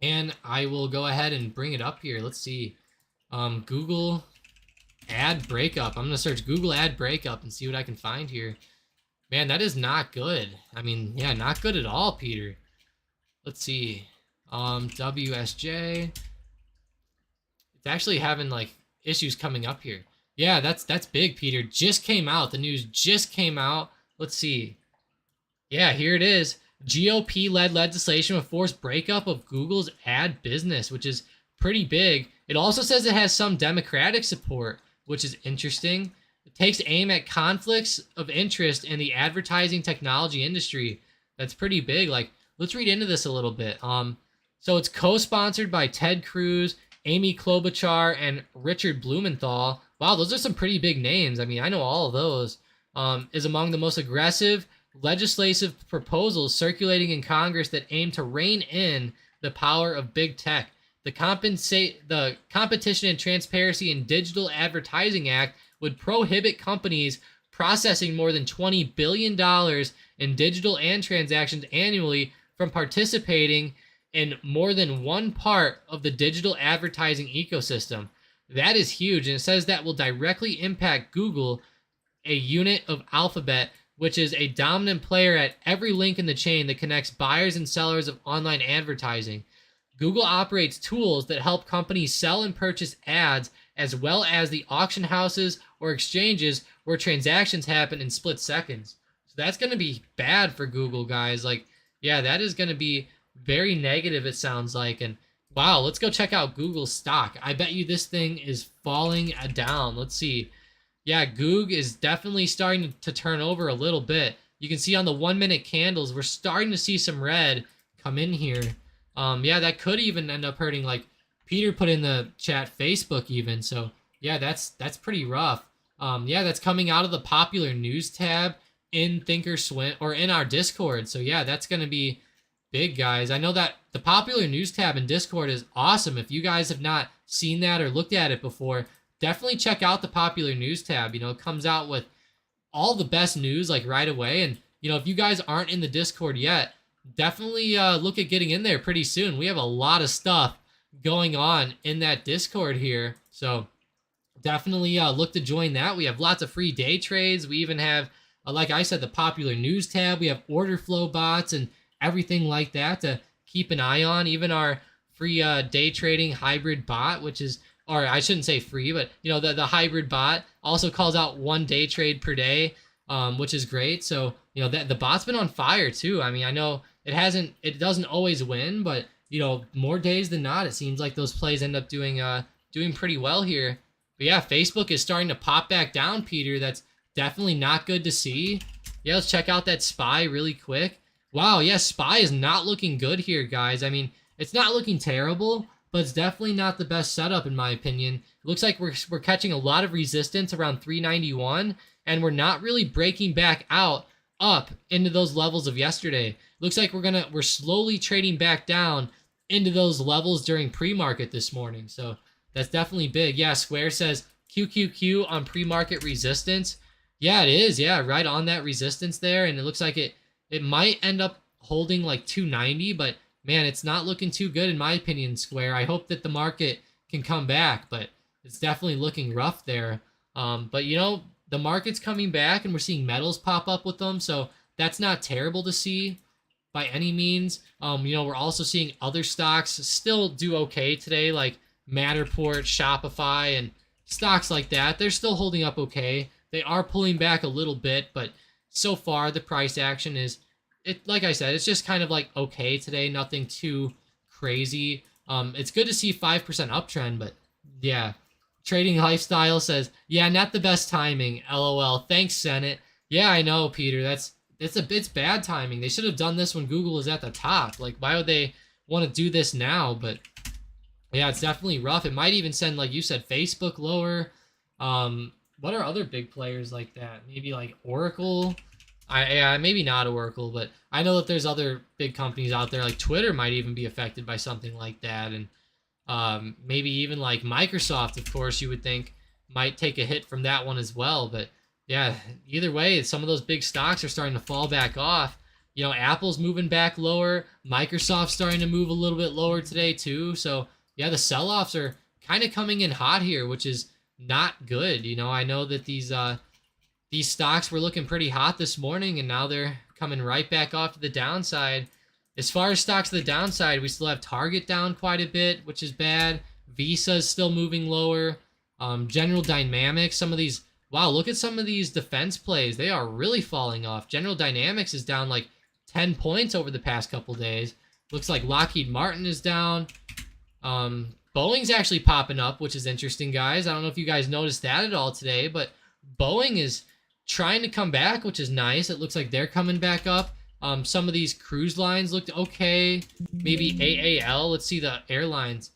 and I will go ahead and bring it up here. Let's see. Google ad breakup. I'm gonna search Google ad breakup and see what I can find here. Man, that is not good. I mean, yeah, not good at all, Peter. Let's see. WSJ. It's actually having like issues coming up here. Yeah, that's big, Peter. Just came out. The news just came out. Let's see. Yeah, here it is. GOP-led legislation would force breakup of Google's ad business, which is pretty big. It also says it has some Democratic support, which is interesting. It takes aim at conflicts of interest in the advertising technology industry. That's pretty big. Like, let's read into this a little bit. So it's co-sponsored by Ted Cruz, Amy Klobuchar, and Richard Blumenthal. Wow, those are some pretty big names. I mean, I know all of those. Is among the most aggressive legislative proposals circulating in Congress that aim to rein in the power of big tech. The Competition and Transparency in Digital Advertising Act would prohibit companies processing more than $20 billion in digital ad transactions annually from participating in more than one part of the digital advertising ecosystem. That is huge, and it says that will directly impact Google, a unit of Alphabet, which is a dominant player at every link in the chain that connects buyers and sellers of online advertising. Google operates tools that help companies sell and purchase ads, as well as the auction houses or exchanges where transactions happen in split seconds. So that's going to be bad for Google, guys. Like, yeah, that is going to be very negative, it sounds like. And wow, let's go check out Google's stock. I bet you this thing is falling down. Let's see. Yeah, Goog is definitely starting to turn over a little bit. You can see on the 1 minute candles, we're starting to see some red come in here. Yeah, that could even end up hurting. Like Peter put in the chat, Facebook even. So yeah, that's pretty rough. Yeah, that's coming out of the popular news tab in Thinkorswim or in our Discord. So yeah, that's gonna be big, guys. I know that the popular news tab in Discord is awesome. If you guys have not seen that or looked at it before, definitely check out the popular news tab. You know, it comes out with all the best news like right away. And you know, if you guys aren't in the Discord yet, definitely look at getting in there pretty soon. We have a lot of stuff going on in that Discord here, so definitely look to join that. We have lots of free day trades. We even have, like I said, the popular news tab. We have order flow bots and everything like that to keep an eye on. Even our free day trading hybrid bot, which is, or I shouldn't say free, but you know, the hybrid bot also calls out 1 day trade per day, which is great. So you know, that the bot's been on fire too. I mean, I know it doesn't always win, but you know, more days than not, it seems like those plays end up doing pretty well here. But yeah, Facebook is starting to pop back down, Peter. That's definitely not good to see. yeah, let's check out that SPY really quick. Wow, yeah, SPY is not looking good here, guys. I mean, it's not looking terrible, but it's definitely not the best setup in my opinion. It looks like we're catching a lot of resistance around 391, and we're not really breaking back out up into those levels of yesterday. Looks like we're slowly trading back down into those levels during pre-market this morning. So that's definitely big. Yeah, Square says QQQ on pre-market resistance. Yeah, it is. Yeah, right on that resistance there, and it looks like it might end up holding like 290, but man, it's not looking too good in my opinion, Square. I hope that the market can come back, but it's definitely looking rough there. But you know, the market's coming back and we're seeing metals pop up with them, so that's not terrible to see by any means. You know, we're also seeing other stocks still do okay today, like Matterport, Shopify, and stocks like that. They're still holding up okay. They are pulling back a little bit, but so far the price action is, it like I said, it's just kind of like okay today, nothing too crazy. It's good to see 5% uptrend, but yeah. Trading Lifestyle says, yeah, not the best timing. LOL. Thanks, Senate. Yeah, I know, Peter. It's bad timing. They should have done this when Google is at the top. Like, why would they want to do this now? But yeah, it's definitely rough. It might even send, like you said, Facebook lower. What are other big players like that? Maybe like Oracle. Yeah, maybe not Oracle, but I know that there's other big companies out there. Like Twitter might even be affected by something like that, and maybe even like Microsoft, of course, you would think might take a hit from that one as well. But yeah, either way, some of those big stocks are starting to fall back off. You know, Apple's moving back lower. Microsoft's starting to move a little bit lower today too. So yeah, the sell-offs are kind of coming in hot here, which is not good. You know, I know that these stocks were looking pretty hot this morning, and now they're coming right back off to the downside. As far as stocks to the downside, we still have Target down quite a bit, which is bad. Visa's still moving lower. General Dynamics, some of these, wow, look at some of these defense plays. They are really falling off. General Dynamics is down like 10 points over the past couple days. Looks like Lockheed Martin is down. Boeing's actually popping up, which is interesting, guys. I don't know if you guys noticed that at all today, but Boeing is trying to come back, which is nice. It looks like they're coming back up. Some of these cruise lines looked okay. Maybe AAL. Let's see the airlines.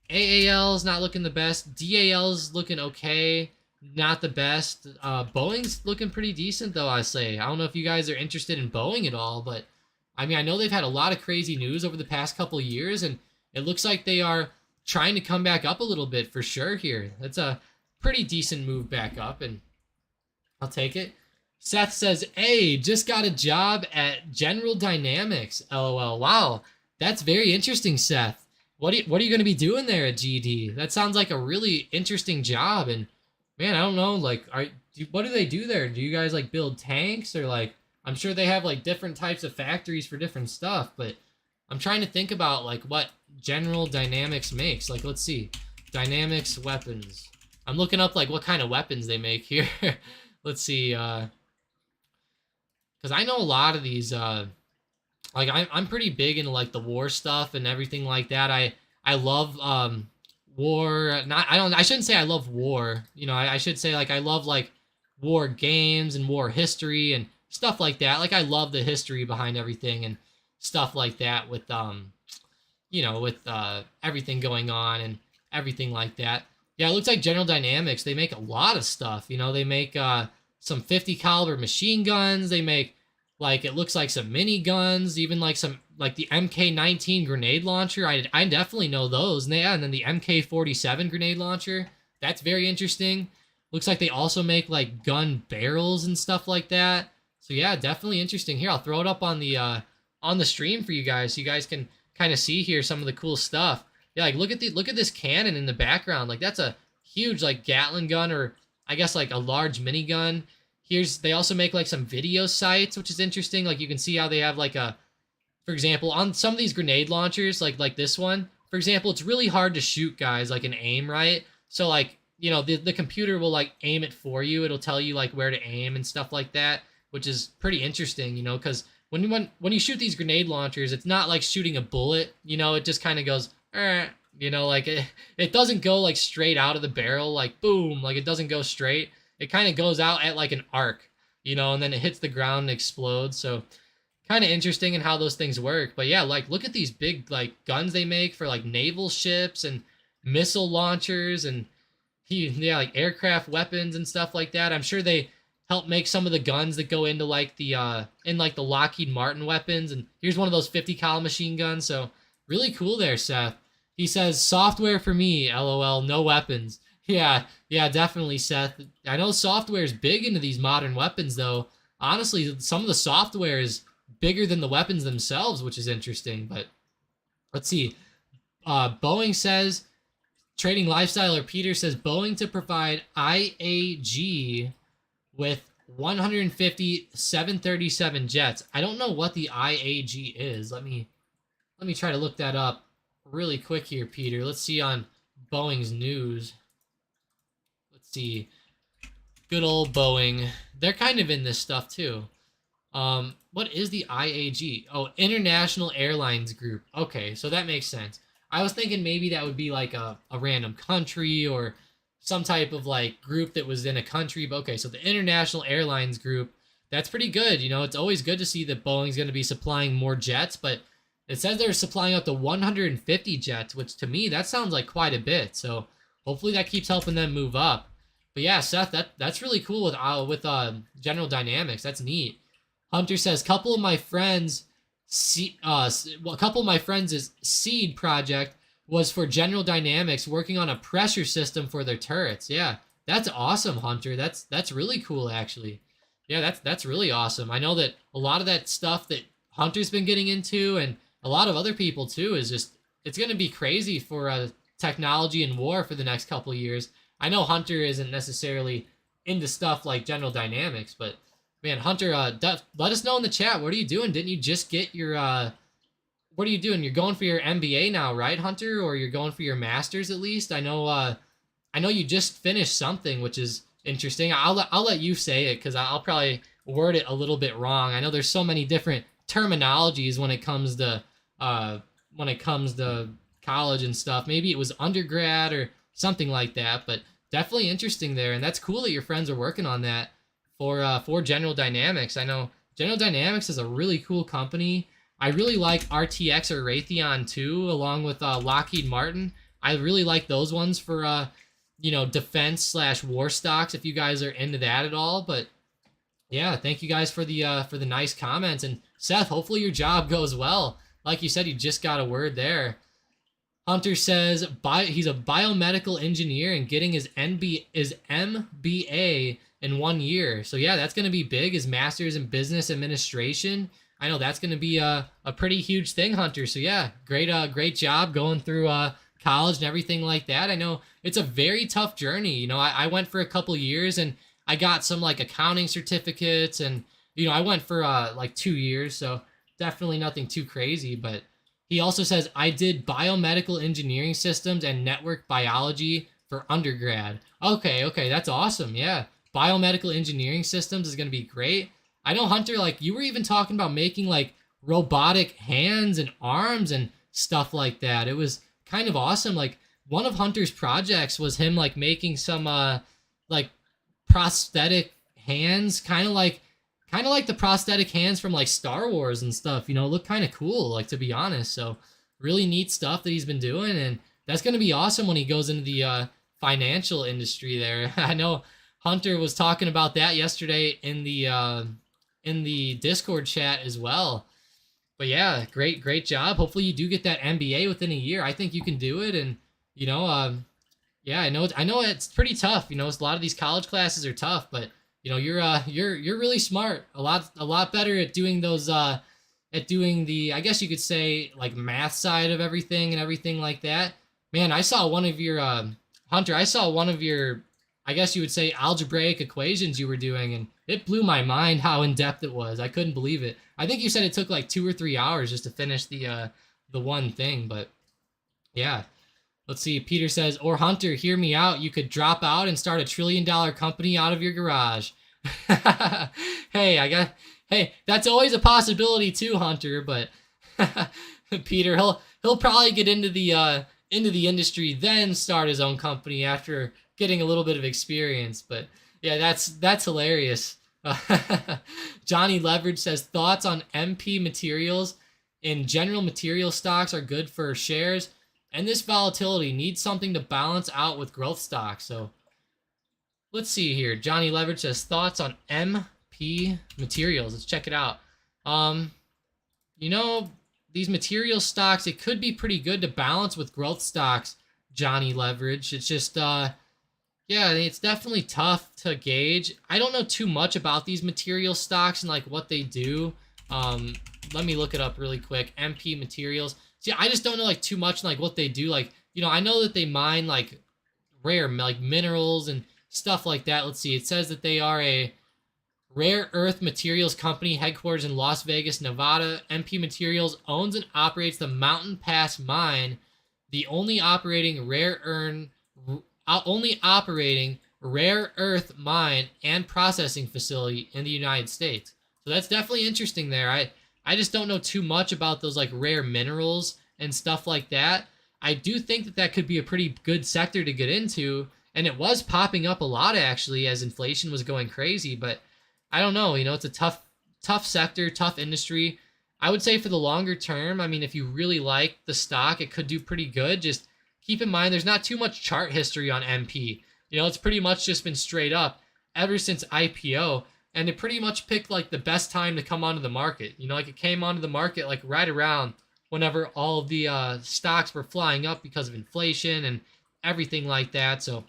AAL is not looking the best. DAL is looking okay. Not the best. Boeing's looking pretty decent, though, I say. I don't know if you guys are interested in Boeing at all, but I mean, I know they've had a lot of crazy news over the past couple years, and it looks like they are trying to come back up a little bit for sure here. That's a pretty decent move back up, and I'll take it. Seth says, hey, just got a job at General Dynamics. LOL. Wow, that's very interesting, Seth. What are you going to be doing there at GD? That sounds like a really interesting job. And man, I don't know, like, what do they do there? Do you guys like build tanks, or like, I'm sure they have like different types of factories for different stuff, but I'm trying to think about like what General Dynamics makes. Like, let's see, Dynamics weapons. I'm looking up like what kind of weapons they make here. Let's see, because I know a lot of these, like I'm pretty big into like the war stuff and everything like that. I love war. I shouldn't say I love war. You know, I should say like I love like war games and war history and stuff like that. Like I love the history behind everything and stuff like that with you know, with everything going on and everything like that. Yeah, it looks like General Dynamics, they make a lot of stuff. You know, they make some 50 caliber machine guns. They make, like, it looks like some mini guns, even like some, like the MK19 grenade launcher. I definitely know those. And, and then the MK47 grenade launcher. That's very interesting. Looks like they also make like gun barrels and stuff like that. So yeah, definitely interesting. Here, I'll throw it up on the stream for you guys, so you guys can kind of see here some of the cool stuff. Yeah, like look at this cannon in the background. Like that's a huge like Gatling gun, or I guess like a large minigun. They also make like some video sights, which is interesting. Like you can see how they have like for example, on some of these grenade launchers, like this one, for example, it's really hard to shoot, guys, like an aim, right? So like, you know, the computer will like aim it for you. It'll tell you like where to aim and stuff like that, which is pretty interesting, you know, because when you shoot these grenade launchers, it's not like shooting a bullet, you know, it just kind of goes, you know, like it doesn't go like straight out of the barrel, like boom, like it doesn't go straight. It kind of goes out at like an arc, you know, and then it hits the ground and explodes. So kind of interesting in how those things work. But yeah, like look at these big like guns they make for like naval ships and missile launchers and yeah, like aircraft weapons and stuff like that. I'm sure they help make some of the guns that go into like the Lockheed Martin weapons. And here's one of those 50 cal machine guns. So really cool there, Seth. He says software for me, LOL, no weapons. Yeah, yeah, definitely, Seth. I know software is big into these modern weapons, though. Honestly, some of the software is bigger than the weapons themselves, which is interesting. But let's see. Boeing says, Trading Lifestyle or Peter says, Boeing to provide IAG with 150 737 jets. I don't know what the IAG is. Let me try to look that up really quick here, Peter. Let's see on Boeing's news. Let's see. Good old Boeing. They're kind of in this stuff too. What is the IAG? Oh, International Airlines Group. Okay, so that makes sense. I was thinking maybe that would be like a random country or some type of like group that was in a country. But okay, so the International Airlines Group, that's pretty good. You know, it's always good to see that Boeing's going to be supplying more jets, but it says they're supplying up to 150 jets, which to me, that sounds like quite a bit. So hopefully that keeps helping them move up. But yeah, Seth, that's really cool with General Dynamics. That's neat. Hunter says, couple of my friends' seed project was for General Dynamics working on a pressure system for their turrets. Yeah, that's awesome, Hunter. That's really cool, actually. Yeah, that's really awesome. I know that a lot of that stuff that Hunter's been getting into, and a lot of other people too, is just it's going to be crazy for technology and war for the next couple of years. I know Hunter isn't necessarily into stuff like General Dynamics, but man, Hunter, let us know in the chat. What are you doing? Didn't you just get your what are you doing? You're going for your MBA now, right, Hunter? Or you're going for your master's at least? I know you just finished something, which is interesting. I'll let you say it because I'll probably word it a little bit wrong. I know there's so many different terminologies when it comes to college and stuff. Maybe it was undergrad or something like that, but definitely interesting there. And that's cool that your friends are working on that for General Dynamics. I know General Dynamics is a really cool company. I really like RTX or Raytheon too, along with Lockheed Martin. I really like those ones for defense / war stocks if you guys are into that at all. But yeah, thank you guys for the nice comments. And Seth, hopefully your job goes well. Like you said, you just got a word there. Hunter says he's a biomedical engineer and getting his MBA in 1 year. So yeah, that's going to be big. His master's in business administration. I know that's going to be a pretty huge thing, Hunter. So yeah, great job going through college and everything like that. I know it's a very tough journey. You know, I went for a couple years and I got some like accounting certificates, and I went for like 2 years. So definitely nothing too crazy. But he also says I did biomedical engineering systems and network biology for undergrad. Okay, that's awesome. Yeah, biomedical engineering systems is going to be great. I know, Hunter, like you were even talking about making like robotic hands and arms and stuff like that. It was kind of awesome. Like one of Hunter's projects was him like making some like prosthetic hands, kind of like the prosthetic hands from like Star Wars and stuff. Look kind of cool, like, to be honest. So really neat stuff that he's been doing, and that's going to be awesome when he goes into the financial industry there. I know Hunter was talking about that yesterday in the Discord chat as well. But yeah, great job. Hopefully you do get that MBA within a year. I think you can do it. And yeah, I know it's pretty tough. A lot of these college classes are tough, but you're really smart. A lot better at doing those at doing the, I guess you could say, like math side of everything and everything like that. Man, I saw one of your Hunter, I saw one of your, I guess you would say, algebraic equations you were doing, and it blew my mind how in-depth it was. I couldn't believe it. I think you said it took like 2 or 3 hours just to finish the one thing, but yeah. Let's see. Peter says, or Hunter, hear me out. You could drop out and start a $1 trillion company out of your garage. Hey, that's always a possibility too, Hunter, but Peter, he'll probably get into the industry, then start his own company after getting a little bit of experience. But yeah, that's hilarious. Johnny Leverage says thoughts on MP materials in general material stocks are good for shares, and this volatility needs something to balance out with growth stocks. So let's see here. Johnny Leverage says thoughts on MP materials. Let's check it out. You know, these material stocks, it could be pretty good to balance with growth stocks, Johnny Leverage. It's just yeah, it's definitely tough to gauge. I don't know too much about these material stocks and like what they do. Let me look it up really quick. MP materials. See, I just don't know like too much like what they do. Like, you know, I know that they mine like rare like minerals and stuff like that. Let's see. It says that they are a rare earth materials company headquarters in Las Vegas, Nevada. MP Materials owns and operates the Mountain Pass mine, the only operating rare earth mine and processing facility in the United States. So that's definitely interesting there. I just don't know too much about those like rare minerals and stuff like that. I do think that that could be a pretty good sector to get into, and it was popping up a lot actually as inflation was going crazy, but I don't know, you know, it's a tough sector, tough industry. I would say for the longer term, I mean, if you really like the stock, it could do pretty good. Just keep in mind, there's not too much chart history on MP. You know, it's pretty much just been straight up ever since IPO, and it pretty much picked like the best time to come onto the market. You know, like it came onto the market like right around whenever all of the stocks were flying up because of inflation and everything like that. So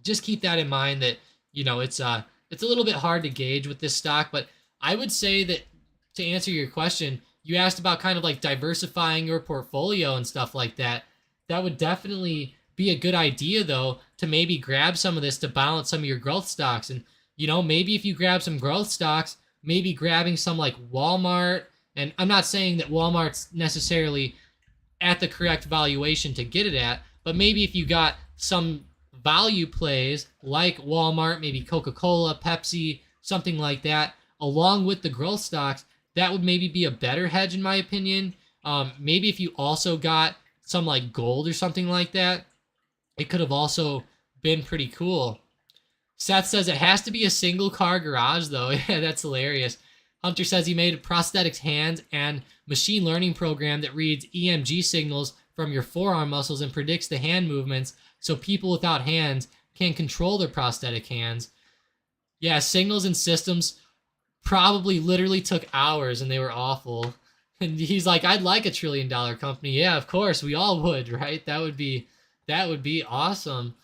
just keep that in mind that, you know, it's a little bit hard to gauge with this stock, but I would say that to answer your question, you asked about kind of like diversifying your portfolio and stuff like that. That would definitely be a good idea though, to maybe grab some of this to balance some of your growth stocks. And, you know, maybe if you grab some growth stocks, maybe grabbing some like Walmart, and I'm not saying that Walmart's necessarily at the correct valuation to get it at, but maybe if you got some value plays like Walmart, maybe Coca-Cola, Pepsi, something like that, along with the growth stocks, that would maybe be a better hedge in my opinion. Maybe if you also got some like gold or something like that, it could have also been pretty cool. Seth says it has to be a single car garage though. Yeah, that's hilarious. Hunter says he made a prosthetics hands and machine learning program that reads EMG signals from your forearm muscles and predicts the hand movements so people without hands can control their prosthetic hands. Yeah, signals and systems probably literally took hours and they were awful. And he's like, I'd like $1 trillion company. Yeah, of course, we all would, right? That would be awesome.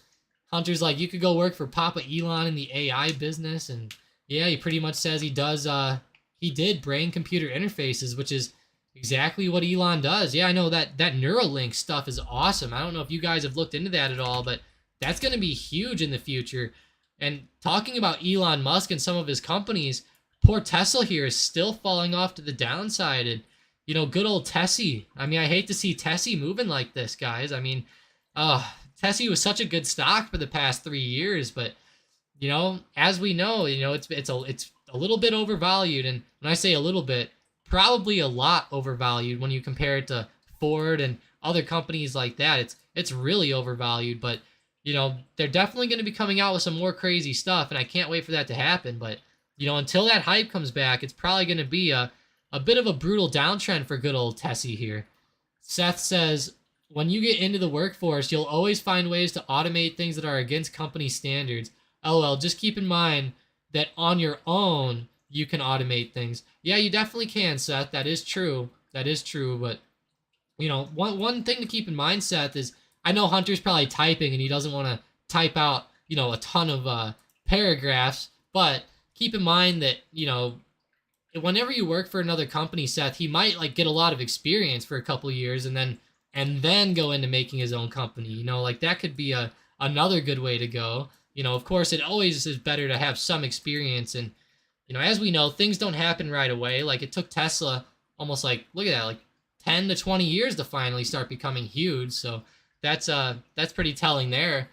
Hunter's like, you could go work for Papa Elon in the AI business. And yeah, he pretty much says he did brain computer interfaces, which is exactly what Elon does. Yeah, I know that Neuralink stuff is awesome. I don't know if you guys have looked into that at all, but that's going to be huge in the future. And talking about Elon Musk and some of his companies, poor Tesla here is still falling off to the downside. And, you know, good old Tessie. I mean, I hate to see Tessie moving like this, guys. I mean, Tessie was such a good stock for the past 3 years, but, you know, as we know, you know, it's a little bit overvalued. And when I say a little bit, probably a lot overvalued when you compare it to Ford and other companies like that. It's really overvalued, but you know, they're definitely going to be coming out with some more crazy stuff, and I can't wait for that to happen. But you know, until that hype comes back, it's probably going to be a bit of a brutal downtrend for good old Tessie here. Seth says, when you get into the workforce, you'll always find ways to automate things that are against company standards. LOL, just keep in mind that on your own, you can automate things. Yeah, you definitely can, Seth. That is true. That is true. But, you know, one thing to keep in mind, Seth, is I know Hunter's probably typing and he doesn't want to type out, you know, a ton of paragraphs. But keep in mind that, you know, whenever you work for another company, Seth, he might like get a lot of experience for a couple of years and then go into making his own company. You know, like that could be another good way to go. You know, of course, it always is better to have some experience. And, you know, as we know, things don't happen right away. Like it took Tesla almost like, look at that, like 10 to 20 years to finally start becoming huge. So that's pretty telling there.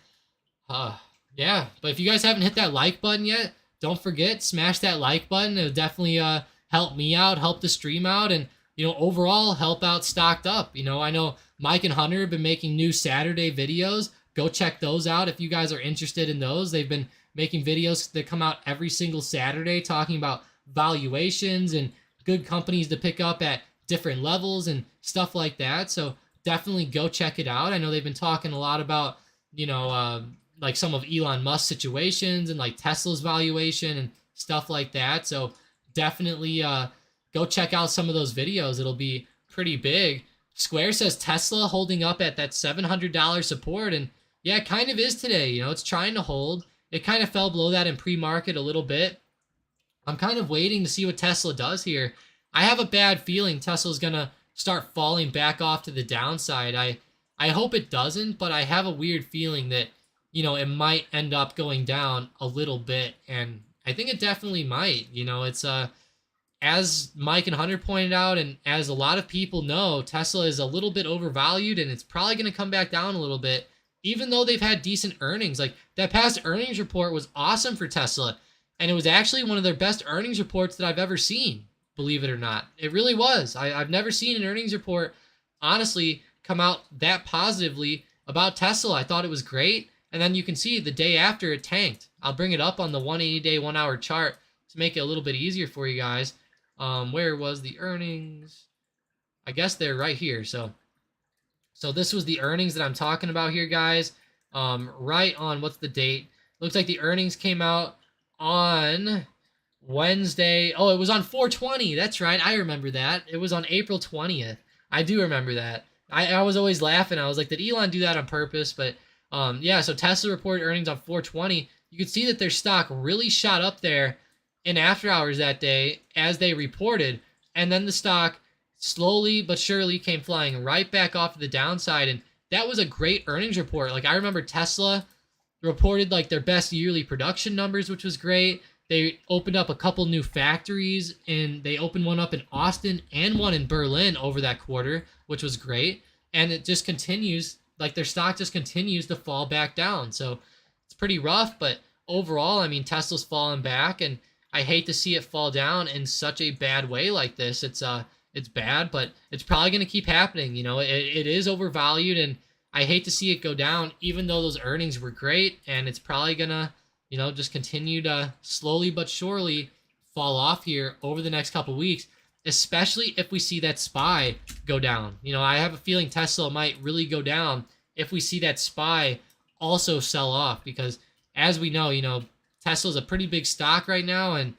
Yeah, but if you guys haven't hit that like button yet, don't forget, smash that like button. It'll definitely help me out, help the stream out, and, you know, overall help out Stocked Up. You know, I know Mike and Hunter have been making new Saturday videos. Go check those out if you guys are interested in those. They've been making videos that come out every single Saturday talking about valuations and good companies to pick up at different levels and stuff like that. So definitely go check it out. I know they've been talking a lot about, like some of Elon Musk's situations and like Tesla's valuation and stuff like that. So definitely go check out some of those videos. It'll be pretty big. Square says Tesla holding up at that $700 support, and yeah, it kind of is today. It's trying to hold. It kind of fell below that in pre-market a little bit. I'm kind of waiting to see what Tesla does here. I have a bad feeling Tesla's gonna start falling back off to the downside. I hope it doesn't, but I have a weird feeling that it might end up going down a little bit, and I think it definitely might. It's as Mike and Hunter pointed out, and as a lot of people know, Tesla is a little bit overvalued, and it's probably going to come back down a little bit, even though they've had decent earnings. Like, that past earnings report was awesome for Tesla, and it was actually one of their best earnings reports that I've ever seen, believe it or not. It really was. I've never seen an earnings report, honestly, come out that positively about Tesla. I thought it was great, and then you can see the day after it tanked. I'll bring it up on the 180-day, 1 hour chart to make it a little bit easier for you guys. Where was the earnings? I guess they're right here. So this was the earnings that I'm talking about here, guys. Right on, what's the date? Looks like the earnings came out on Wednesday. Oh, it was on 4/20. That's right. I remember that. It was on April 20th. I do remember that. I was always laughing. I was like, did Elon do that on purpose? But yeah, so Tesla reported earnings on 4/20. You could see that their stock really shot up there in after hours that day as they reported, and then the stock slowly but surely came flying right back off to the downside, and that was a great earnings report. Like, I remember Tesla reported like their best yearly production numbers, which was great. They opened up a couple new factories, and they opened one up in Austin and one in Berlin over that quarter, which was great. And it just continues, like, their stock just continues to fall back down. So it's pretty rough, but overall, I mean, Tesla's fallen back, and I hate to see it fall down in such a bad way like this. It's bad, but it's probably going to keep happening. It is overvalued, and I hate to see it go down, even though those earnings were great, and it's probably going to, just continue to slowly but surely fall off here over the next couple weeks, especially if we see that SPY go down. I have a feeling Tesla might really go down if we see that SPY also sell off, because as we know, Tesla's a pretty big stock right now, and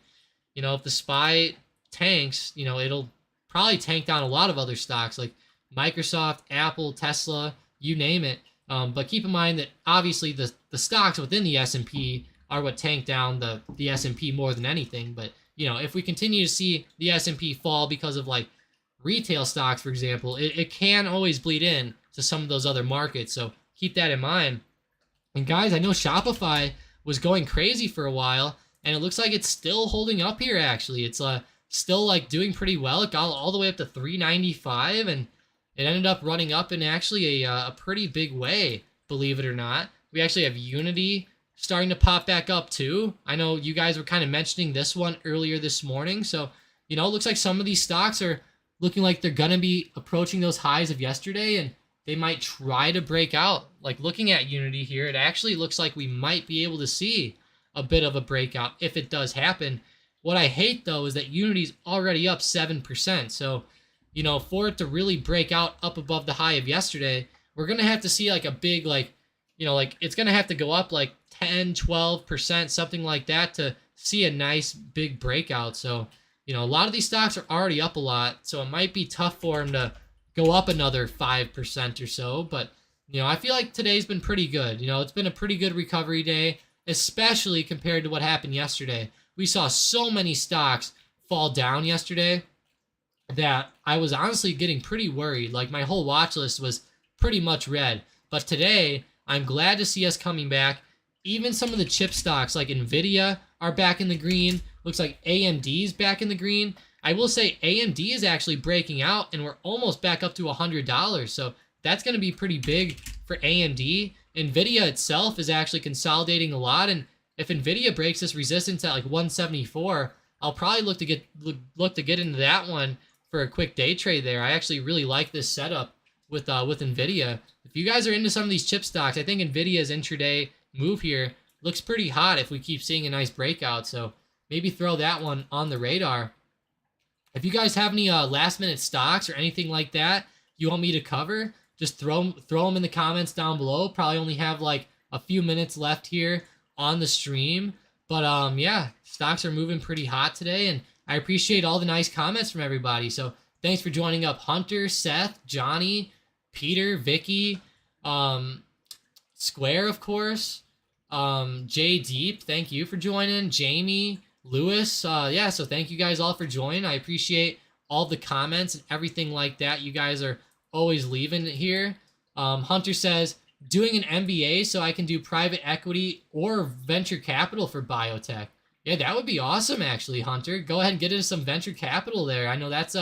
if the SPY tanks, it'll probably tank down a lot of other stocks like Microsoft, Apple, Tesla, you name it. But keep in mind that obviously the stocks within the S&P are what tank down the S&P more than anything. But if we continue to see the S&P fall because of like retail stocks, for example, it can always bleed in to some of those other markets. So keep that in mind. And guys, I know Shopify was going crazy for a while, and it looks like it's still holding up here. Actually, it's still like doing pretty well. It got all the way up to 395, and it ended up running up in actually a pretty big way, believe it or not. We actually have Unity starting to pop back up too. I know you guys were kind of mentioning this one earlier this morning, so it looks like some of these stocks are looking like they're gonna be approaching those highs of yesterday, and they might try to break out. Like, looking at Unity here, it actually looks like we might be able to see a bit of a breakout if it does happen. What I hate, though, is that Unity's already up 7%. So, for it to really break out up above the high of yesterday, we're going to have to see like a big, it's going to have to go up like 10, 12%, something like that to see a nice big breakout. So, a lot of these stocks are already up a lot, so it might be tough for them to go up another 5% or so, but I feel like today's been pretty good. It's been a pretty good recovery day, especially compared to what happened yesterday. We saw so many stocks fall down yesterday that I was honestly getting pretty worried. Like, my whole watch list was pretty much red. But today, I'm glad to see us coming back. Even some of the chip stocks like Nvidia are back in the green. Looks like AMD's back in the green. I will say AMD is actually breaking out, and we're almost back up to $100. So that's going to be pretty big for AMD. Nvidia itself is actually consolidating a lot, and if Nvidia breaks this resistance at like 174, I'll probably look to get into that one for a quick day trade there. I actually really like this setup with Nvidia. If you guys are into some of these chip stocks, I think Nvidia's intraday move here looks pretty hot if we keep seeing a nice breakout. So maybe throw that one on the radar. If you guys have any last minute stocks or anything like that you want me to cover, just throw them in the comments down below. Probably only have like a few minutes left here on the stream. But yeah, stocks are moving pretty hot today, and I appreciate all the nice comments from everybody. So thanks for joining up, Hunter, Seth, Johnny, Peter, Vicky, Square, of course, Jay Deep, thank you for joining, Jamie, Lewis, yeah, so thank you guys all for joining. I appreciate all the comments and everything like that you guys are always leaving it here. Hunter says, doing an MBA so I can do private equity or venture capital for biotech. Yeah, that would be awesome, actually, Hunter. Go ahead and get into some venture capital there. I know that's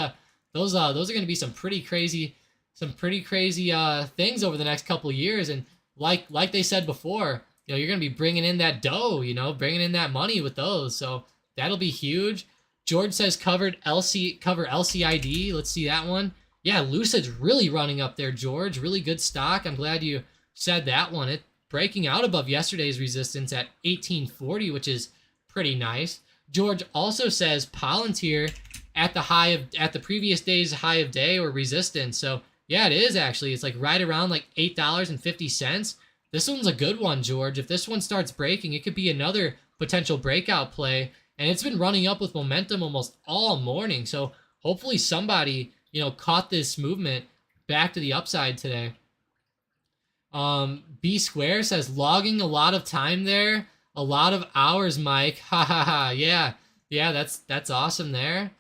those are going to be some pretty crazy things over the next couple of years. And like they said before, you know, you're going to be bringing in that dough, you know, bringing in that money with those. So that'll be huge. George says cover LCID. Let's see that one. Yeah, Lucid's really running up there, George. Really good stock. I'm glad you said that one. It breaking out above yesterday's resistance at 1840, which is pretty nice. George also says Palantir at the previous day's high of day or resistance. So yeah, it is actually. It's like right around like $8.50. This one's a good one, George. If this one starts breaking, it could be another potential breakout play. And it's been running up with momentum almost all morning. So hopefully somebody, you know, caught this movement back to the upside today. B Square says logging a lot of time there, a lot of hours, Mike. Ha ha ha. Yeah, that's awesome there.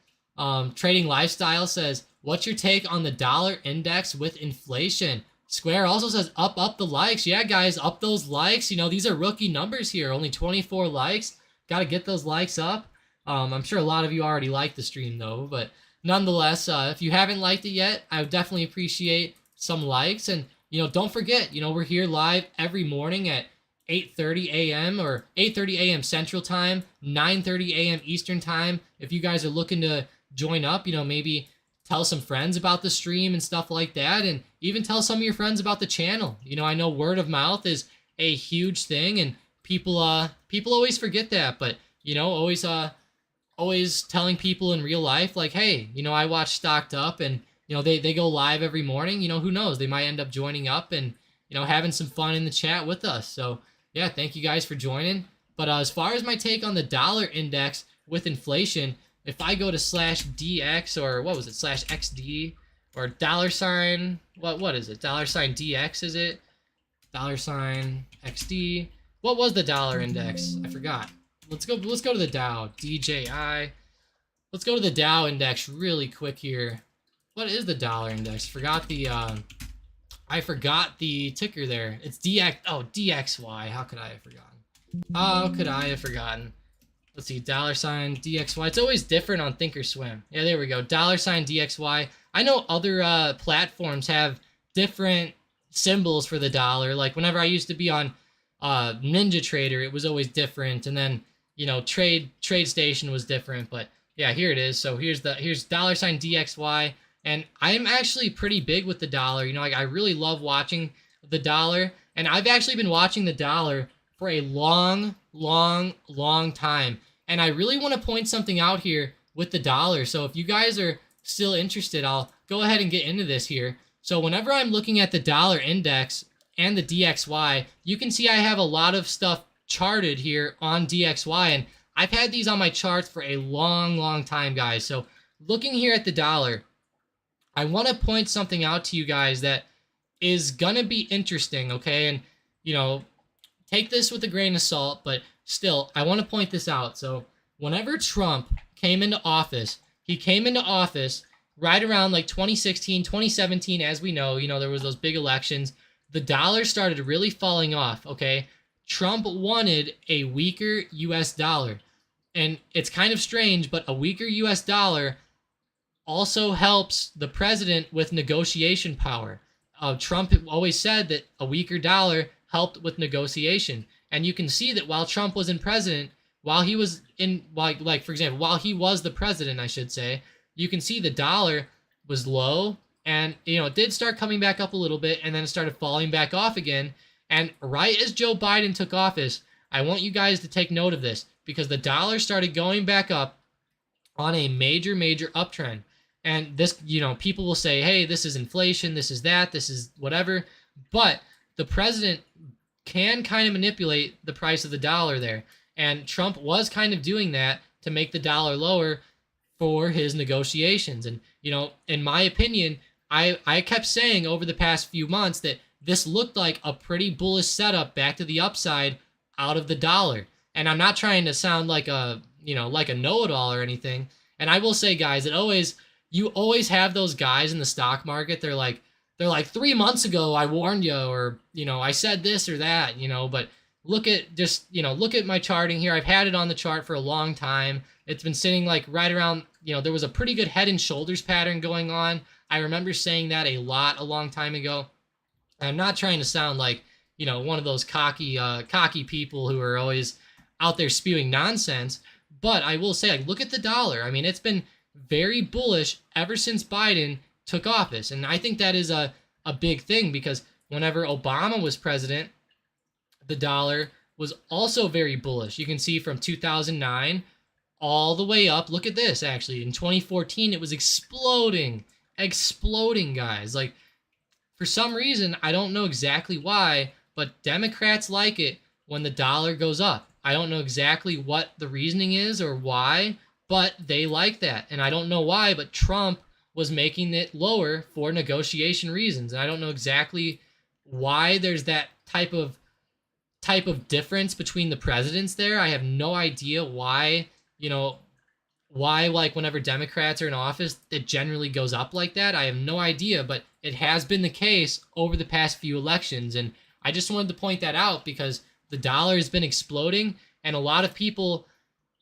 Trading Lifestyle says, what's your take on the dollar index with inflation? Square also says up the likes. Yeah, guys, up those likes. You know, these are rookie numbers here. Only 24 likes. Got to get those likes up. I'm sure a lot of you already like the stream though, but nonetheless, if you haven't liked it yet, I would definitely appreciate some likes. And you know, don't forget, you know, we're here live every morning at 8:30 a.m. or 8:30 a.m. Central Time, 9:30 a.m. Eastern Time. If you guys are looking to join up, you know, maybe tell some friends about the stream and stuff like that, and even tell some of your friends about the channel. You know, I know word of mouth is a huge thing, and people always forget that, but you know, always telling people in real life, like, hey, you know, I watch Stocked Up, and you know, they go live every morning. You know, who knows, they might end up joining up and, you know, having some fun in the chat with us. So yeah, thank you guys for joining. But as far as my take on the dollar index with inflation, if I go to /DX, or what was it, /XD, or $, what is it, $DX, is it? $XD. What was the dollar index? I forgot. Let's go to the Dow, DJI. Let's go to the Dow Index really quick here. What is the dollar index? I forgot the ticker there. It's DX. Oh, DXY. How could I have forgotten? Let's see, $DXY. It's always different on Thinkorswim. Yeah, there we go. $DXY. I know other platforms have different symbols for the dollar. Like whenever I used to be on Ninja Trader, it was always different, and then you know, Trade Station was different. But yeah, here it is. So here's $DXY. And I'm actually pretty big with the dollar. You know, like I really love watching the dollar. And I've actually been watching the dollar for a long time. And I really want to point something out here with the dollar. So if you guys are still interested, I'll go ahead and get into this here. So whenever I'm looking at the dollar index and the DXY, you can see I have a lot of stuff charted here on DXY. And I've had these on my charts for a long time, guys. So looking here at the dollar, I want to point something out to you guys that is going to be interesting, okay? And, you know, take this with a grain of salt, but still, I want to point this out. So whenever Trump came into office, he came into office right around like 2016, 2017, as we know, you know, there was those big elections. The dollar started really falling off, okay? Trump wanted a weaker U.S. dollar. And it's kind of strange, but a weaker U.S. dollar also helps the president with negotiation power. Trump always said that a weaker dollar helped with negotiation. And you can see that while Trump was in president, while he was for example, while he was the president, I should say, you can see the dollar was low, and, you know, it did start coming back up a little bit, and then it started falling back off again. And right as Joe Biden took office, I want you guys to take note of this because the dollar started going back up on a major, major uptrend. And this, people will say, hey, this is inflation, this is that, this is whatever. But the president can kind of manipulate the price of the dollar there. And Trump was kind of doing that to make the dollar lower for his negotiations. And, in my opinion, I kept saying over the past few months that this looked like a pretty bullish setup back to the upside out of the dollar. And I'm not trying to sound like a know-it-all or anything. And I will say, guys, you always have those guys in the stock market. They're like 3 months ago, I warned you, or, I said this or that, but look at my charting here. I've had it on the chart for a long time. It's been sitting like right around, there was a pretty good head and shoulders pattern going on. I remember saying that a long time ago. I'm not trying to sound like, one of those cocky people who are always out there spewing nonsense. But I will say, like, look at the dollar. I mean, it's been very bullish ever since Biden took office. And I think that is a big thing because whenever Obama was president, the dollar was also very bullish. You can see from 2009 all the way up. Look at this, actually. In 2014, it was exploding, guys. Like, for some reason, I don't know exactly why, but Democrats like it when the dollar goes up. I don't know exactly what the reasoning is or why, but they like that. And I don't know why, but Trump was making it lower for negotiation reasons. And I don't know exactly why there's that type of difference between the presidents there. I have no idea why, like whenever Democrats are in office, it generally goes up like that. I have no idea, but it has been the case over the past few elections. And I just wanted to point that out because the dollar has been exploding, and a lot of people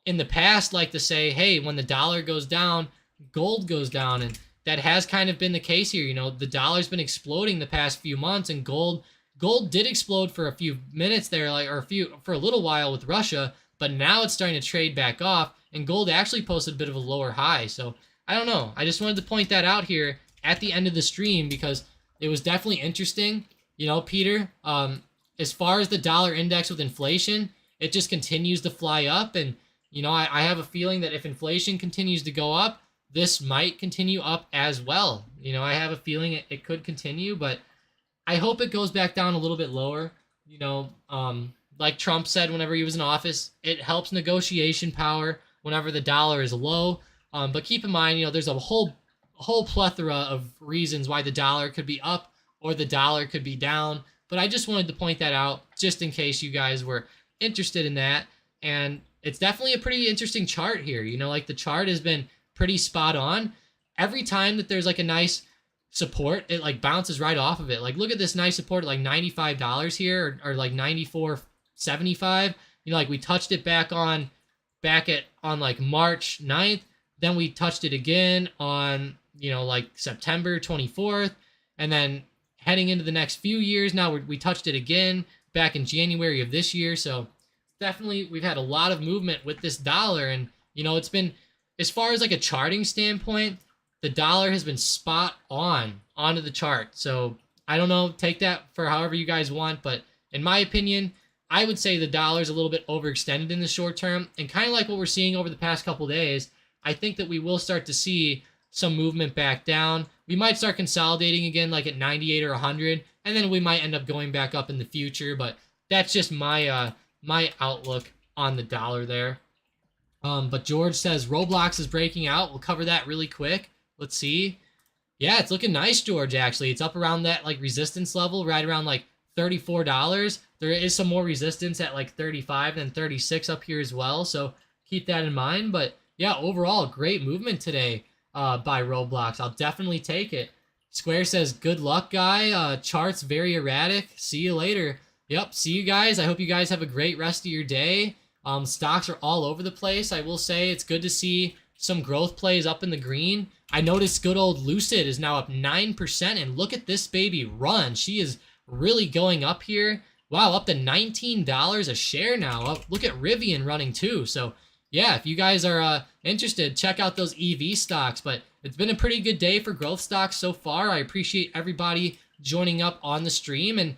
in the past like to say, hey, when the dollar goes down, gold goes down, and that has kind of been the case here. The dollar's been exploding the past few months, and gold did explode for a few minutes there, for a little while with Russia, but now it's starting to trade back off, and gold actually posted a bit of a lower high. So I don't know. I just wanted to point that out here at the end of the stream because it was definitely interesting. Peter, as far as the dollar index with inflation, it just continues to fly up. And, I have a feeling that if inflation continues to go up, this might continue up as well. I have a feeling it could continue, but I hope it goes back down a little bit lower. Like Trump said whenever he was in office, it helps negotiation power whenever the dollar is low. But keep in mind, there's a whole plethora of reasons why the dollar could be up or the dollar could be down. But I just wanted to point that out just in case you guys were interested in that. And it's definitely a pretty interesting chart here. Like the chart has been pretty spot on. Every time that there's like a nice support, it like bounces right off of it. Like look at this nice support at like $95 here or like $94.75. Like we touched it back on like March 9th. Then we touched it again on, like September 24th. And then heading into the next few years, now we touched it again back in January of this year. So definitely we've had a lot of movement with this dollar. And, it's been, as far as like a charting standpoint, the dollar has been spot onto the chart. So I don't know, take that for however you guys want. But in my opinion, I would say the dollar's a little bit overextended in the short term. And kind of like what we're seeing over the past couple days, I think that we will start to see some movement back down. We might start consolidating again like at 98 or 100, and then we might end up going back up in the future. But that's just my outlook on the dollar there. But George says Roblox is breaking out. We'll cover that really quick. Let's see. Yeah, it's looking nice, George, actually. It's up around that like resistance level, right around like $34. There is some more resistance at like 35 and 36 up here as well. So keep that in mind. But yeah, overall, great movement today by Roblox. I'll definitely take it. Square says, good luck, guy. Charts very erratic. See you later. Yep, see you guys. I hope you guys have a great rest of your day. Stocks are all over the place. I will say it's good to see some growth plays up in the green. I noticed good old Lucid is now up 9%, and look at this baby run. She is really going up here. Wow, up to $19 a share now. Look at Rivian running too. So yeah, if you guys are interested, check out those EV stocks. But it's been a pretty good day for growth stocks so far. I appreciate everybody joining up on the stream, and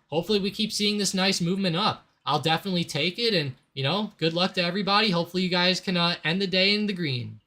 hopefully we keep seeing this nice movement up. I'll definitely take it. And, you know, good luck to everybody. Hopefully you guys can end the day in the green.